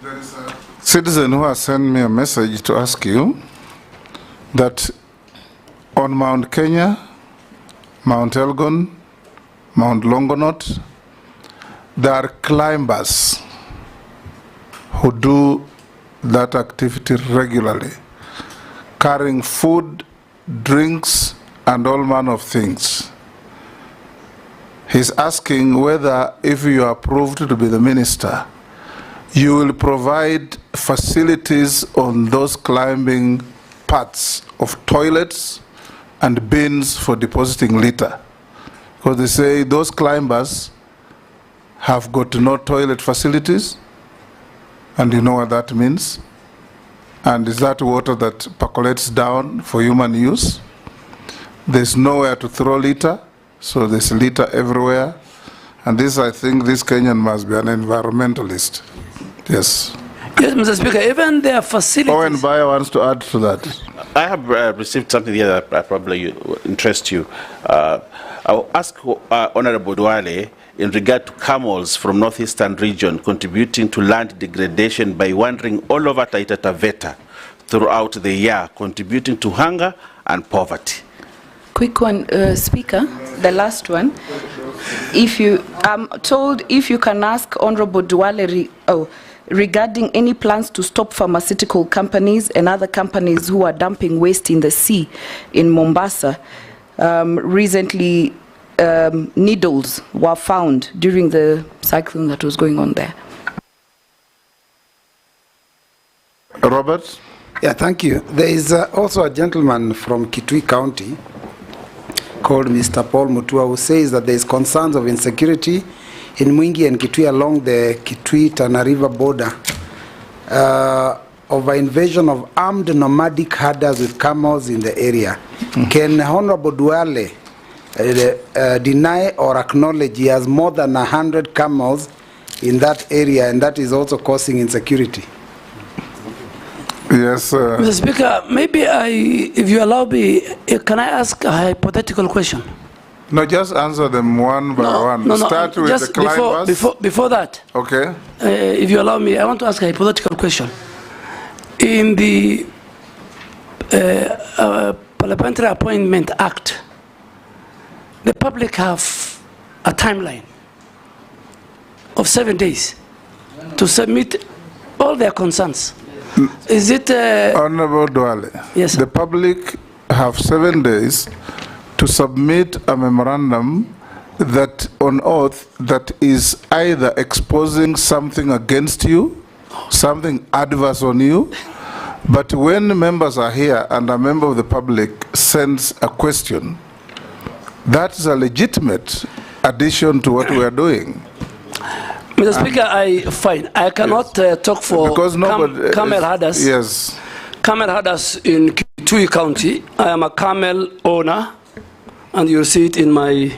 There is a citizen who has sent me a message to ask you that on Mount Kenya, Mount Elgon, Mount Longonot, there are climbers who do that activity regularly, carrying food, drinks, and all manner of things. He's asking whether, if you are approved to be the minister, you will provide facilities on those climbing paths of toilets and bins for depositing litter. Because they say those climbers have got no toilet facilities, and you know what that means. And is that water that percolates down for human use? There's nowhere to throw litter, so there's litter everywhere. And this, I think, this Kenyan must be an environmentalist. Yes. Yes, Mr. Speaker, even their facilities. Owen Bayer wants to add to that. I have received something here that probably interests you. I'll ask Honorable Duale in regard to camels from northeastern region contributing to land degradation by wandering all over Taita Taveta throughout the year, contributing to hunger and poverty. Quick one, Speaker, the last one. If you, I'm told if you can ask Honorable Duale regarding any plans to stop pharmaceutical companies and other companies who are dumping waste in the sea in Mombasa. Recently, needles were found during the cyclone that was going on there. Robert? Yeah, thank you. There is also a gentleman from Kitui County called Mr. Paul Mutua who says that there is concerns of insecurity in Mwingi and Kitui along the Kitui-Tana River border of an invasion of armed nomadic herders with camels in the area. Can Honorable Duale deny or acknowledge he has more than 100 camels in that area and that is also causing insecurity? Yes, Mr. Speaker, maybe if you allow me, can I ask a hypothetical question? No, just answer them one by one. No, Start with just the climbers. before that. Okay. If you allow me, I want to ask a hypothetical question. In the Parliamentary Appointment Act, the public have a timeline of 7 days to submit all their concerns. Is it... Honorable Duale, yes, the public have 7 days to submit a memorandum that on oath that is either exposing something against you, something adverse on you, but when members are here and a member of the public sends a question, that's a legitimate addition to what we are doing. Mr. Speaker, I cannot talk for because camel herders. Yes. Camel herders in Kitui County. I am a camel owner, and you'll see it in my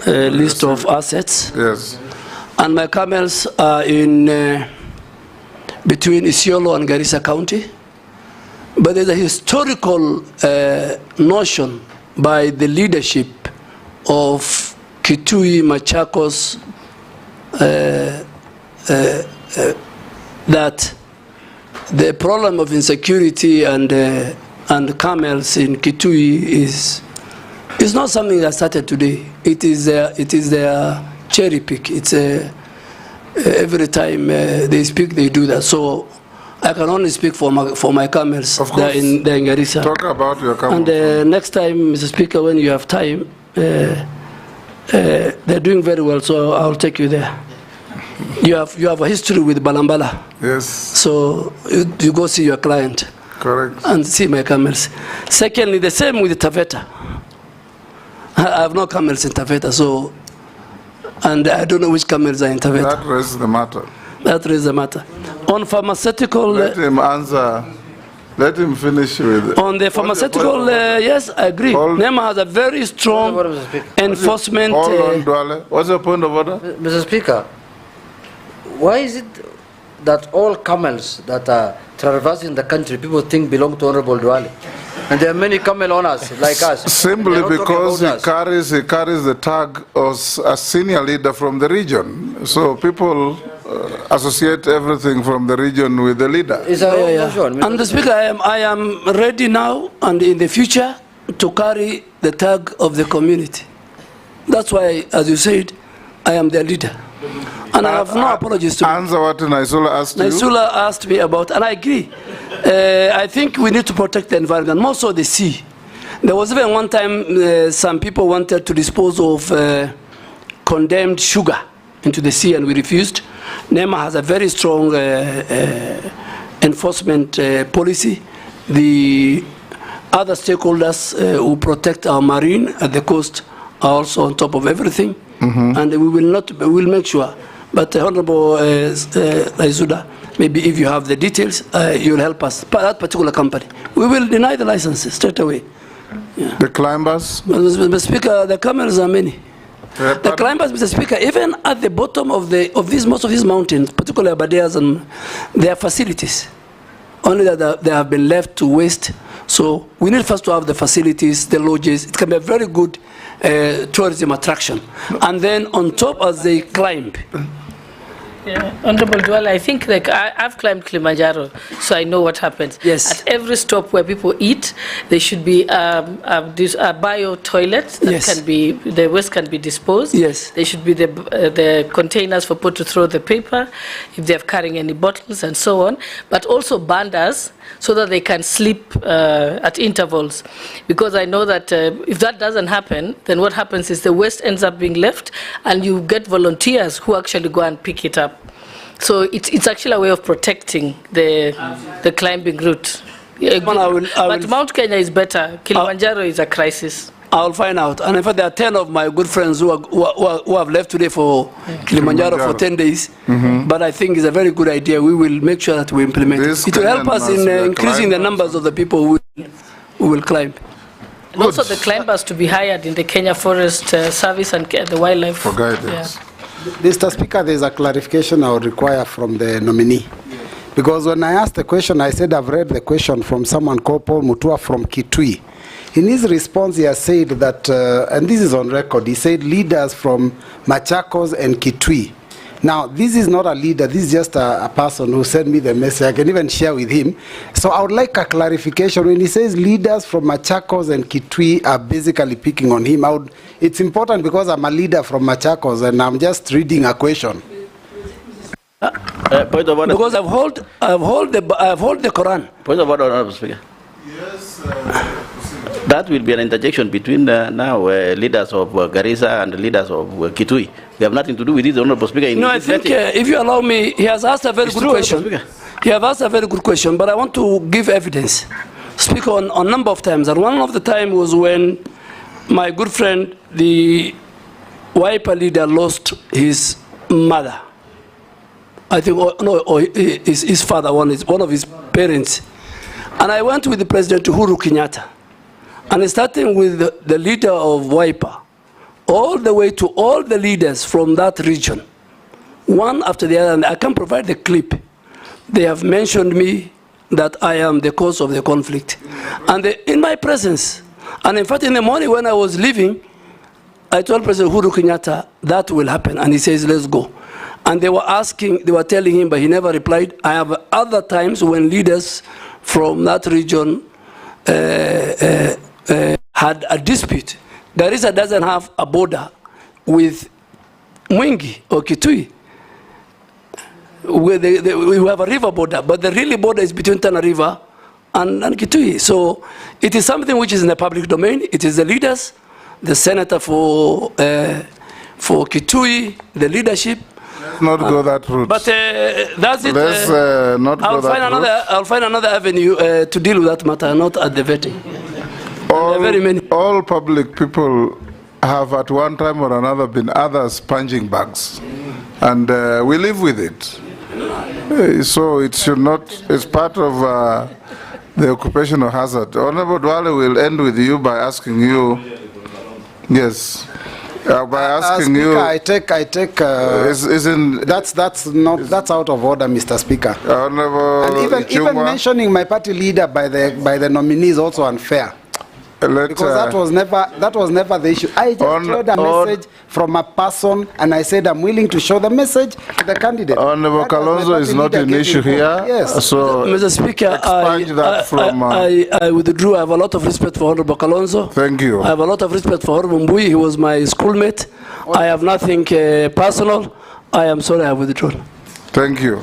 list of assets. Yes. And my camels are in between Isiolo and Garissa County. But there's a historical notion by the leadership of Kitui, Machakos, that the problem of insecurity and camels in Kitui is not something that started today. It is their cherry pick. It's every time they speak, they do that. So I can only speak for my camels. Of course. They're in Garissa. Talk about your camels. And next time, Mr. Speaker, when you have time, they're doing very well, so I'll take you there. You have a history with Balambala. Yes. So you go see your client. Correct. And see my camels. Secondly, the same with Taveta. I have no camels in Taveta, so, and I don't know which camels are in Taveta. That raises the matter. That raises the matter. On pharmaceutical... Let him answer. Let him finish with... On the pharmaceutical, yes, I agree. NEMA has a very strong enforcement... Hold on, Duale. What's your point of order? Mr. Speaker, why is it that all camels that are traversing the country, people think belong to Honorable Duale? And there are many camel owners like us. Simply because he carries the tag as a senior leader from the region. So people associate everything from the region with the leader. And the Speaker, I am ready now and in the future to carry the tag of the community. That's why, as you said, I am their leader. And I have no apologies to answer what Naisula asked you. Naisula asked me about, and I agree. I think we need to protect the environment, more so the sea. There was even one time some people wanted to dispose of condemned sugar into the sea, and we refused. NEMA has a very strong enforcement policy. The other stakeholders who protect our marine at the coast are also on top of everything, and we will make sure. But Honorable Isuda, maybe if you have the details, you'll help us. That particular company, we will deny the licenses straight away. Yeah. The climbers? Mr. Speaker, the camels are many. The climbers, Mr. Speaker, even at the bottom of most of these mountains, particularly Abadeas, and there are facilities. Only that they have been left to waste. So we need first to have the facilities, the lodges. It can be a very good tourism attraction. And then on top, as they climb, Yeah, Honorable Duale, I think like I've climbed Kilimanjaro, so I know what happens. Yes. At every stop where people eat, there should be this bio toilets that Yes. can be, the waste can be disposed. Yes. There should be the containers for people to throw the paper, if they're carrying any bottles and so on, but also bandas so that they can sleep at intervals. Because I know that if that doesn't happen, then what happens is the waste ends up being left and you get volunteers who actually go and pick it up. So it's actually a way of protecting the climbing route. Yeah, but Mount Kenya is better. Kilimanjaro is a crisis. I'll find out. And in fact, there are 10 of my good friends who have left today for Kilimanjaro for 10 days. But I think it's a very good idea. We will make sure that we implement it. It will help us in increasing the numbers of the people who will climb. And also the climbers to be hired in the Kenya Forest Service and the wildlife. For guidance. Yeah. Mr. Speaker, there's a clarification I would require from the nominee. Because when I asked the question, I said I've read the question from someone called Paul Mutua from Kitui. In his response, he has said that, and this is on record, he said leaders from Machakos and Kitui. Now, this is not a leader, this is just a person who sent me the message. I can even share with him. So I would like a clarification. When he says leaders from Machakos and Kitui are basically picking on him, it's important because I'm a leader from Machakos and I'm just reading a question. Point of order. Because I've hold the Quran. Point of order, Honorable Speaker. Yes. That will be an interjection between now leaders of Garissa and leaders of Kitui. We have nothing to do with this, Honorable Speaker. No, I think if you allow me, he has asked a very good question. He has asked a very good question, but I want to give evidence. Speak on a number of times. And one of the time was when my good friend, the Wiper leader, lost his mother. I think, or his father, one of his parents. And I went with the President Uhuru Kenyatta. And starting with the leader of Wiper, all the way to all the leaders from that region, one after the other, and I can provide the clip. They have mentioned me that I am the cause of the conflict. And in my presence, and in fact in the morning when I was leaving, I told President Uhuru Kenyatta, that will happen. And he says, let's go. And they were telling him, but he never replied. I have other times when leaders from that region had a dispute. Garissa doesn't have a border with Mwingi or Kitui. We have a river border, but the really border is between Tana River and Kitui. So it is something which is in the public domain. It is the leaders, the senator for Kitui, the leadership. Let's not go that route. But that's it. Let's not go that route. I'll find another avenue to deal with that matter, not at the vetting. All public people have at one time or another been others punching bags. And we live with it. So it should not, it's part of the occupational hazard. Honorable Duale will end with you by asking you, yes. By asking Speaker, you, I take. That's out of order, Mr. Speaker. Honorable And even mentioning my party leader by the nominee is also unfair. Because that was never the issue. I just showed a message from a person, and I said I'm willing to show the message to the candidate. Honorable Kalonzo is not an issue here. Yes. So Mr. Speaker, I withdrew. I have a lot of respect for Honorable Kalonzo. Thank you. I have a lot of respect for Honorable Mbui. He was my schoolmate. I have nothing personal. I am sorry, I withdrew. Thank you.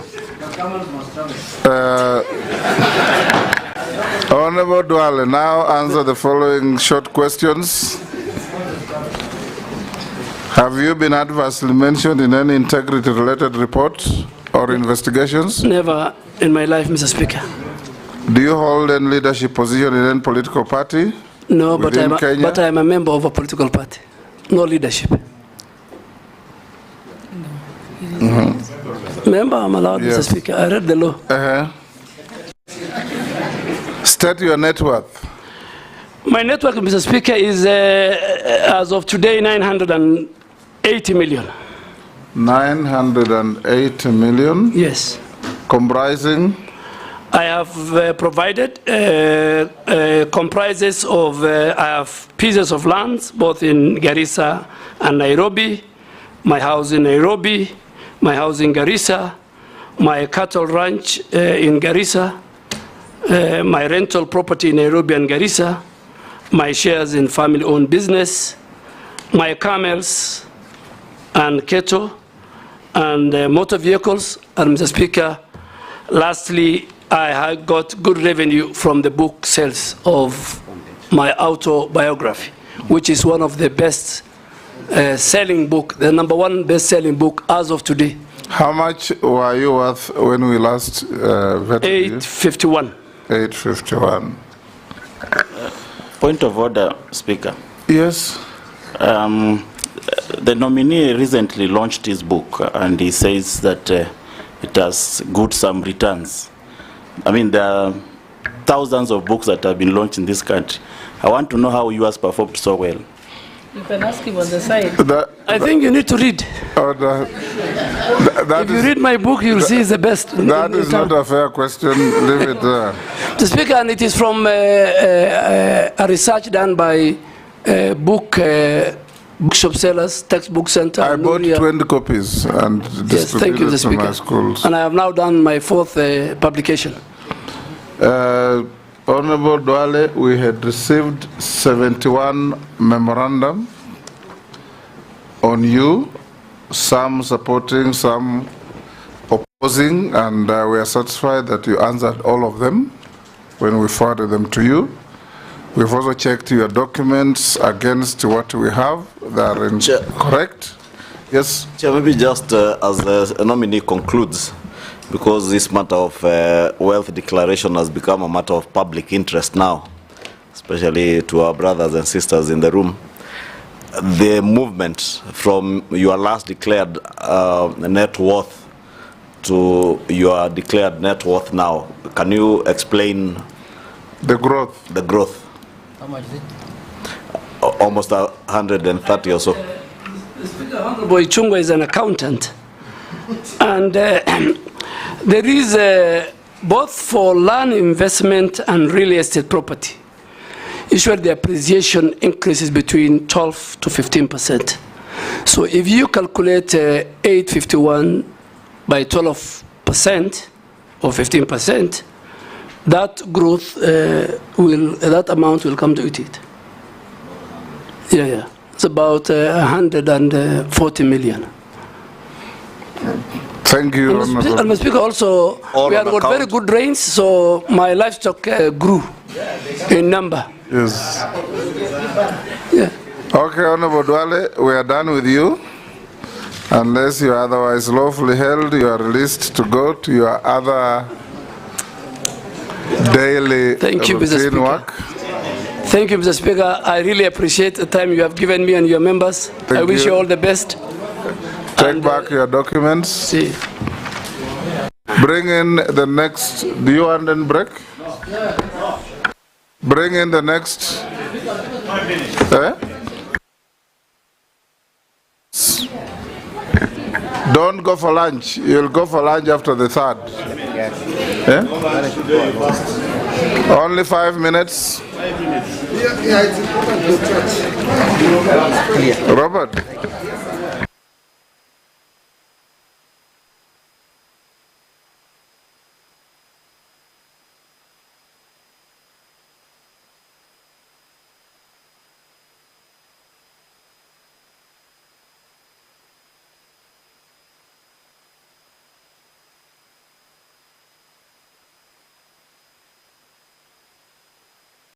Honorable Duale, now answer the following short questions. Have you been adversely mentioned in any integrity-related report or investigations? Never in my life, Mr. Speaker. Do you hold any leadership position in any political party? No, but Kenya? I'm a member of a political party. No leadership. Member, I'm allowed, Yes. Mr. Speaker. I read the law. State your net worth. My net worth, Mr. Speaker, is, as of today, 980 million. 980 million? Yes. Comprising? I have provided, comprises of, I have pieces of lands, both in Garissa and Nairobi, my house in Nairobi, my house in Garissa, my cattle ranch in Garissa, my rental property in Nairobi and Garissa, my shares in family-owned business, my camels and cattle, and motor vehicles. And Mr. Speaker, lastly, I have got good revenue from the book sales of my autobiography, which is one of the best selling book, the #1 best-selling book as of today. How much were you worth when we last vetted you? 851. 851. Point of order, Speaker. Yes. The nominee recently launched his book, and he says that it has good some returns. I mean, there are thousands of books that have been launched in this country. I want to know how yours performed so well. You can ask him on the side. I think you need to read. If you read my book, you'll see it's the best. That is not a fair question. Leave it there. The Speaker, and it is from a research done by bookshop sellers, textbook center. I bought 20 copies and yes, thank you, distributed the to Speaker. my schools. And I have now done my 4th publication. Honorable Duale, we had received 71 memorandum on you, some supporting, some opposing, and we are satisfied that you answered all of them when we forwarded them to you. We've also checked your documents against what we have. They are correct. Yes? Chair, maybe just as the nominee concludes, because this matter of wealth declaration has become a matter of public interest now, especially to our brothers and sisters in the room. The movement from your last declared net worth to your declared net worth now, can you explain the growth? The growth. How much is it? Almost 130 or so. Honorable Ichungwa is an accountant, and there is both for land investment and real estate property, usually the appreciation increases between 12 to 15%. So if you calculate 851 by 12% or 15%, that growth that amount will come to it. Yeah. It's about 140 million. Thank you, and Mr. Speaker, also, we have got very good rains, so my livestock grew in number. Yes. Yeah. Okay, Honorable Duale, we are done with you. Unless you are otherwise lawfully held, you are released to go to your other daily routine work. Thank you, Mr. Speaker. I really appreciate the time you have given me and your members. I wish you all the best. Take back your documents. See. Bring in the next. Do you want a break? Bring in the next. Don't go for lunch. You'll go for lunch after the 3rd. Only 5 minutes. Yeah, it's important to touch. Robert.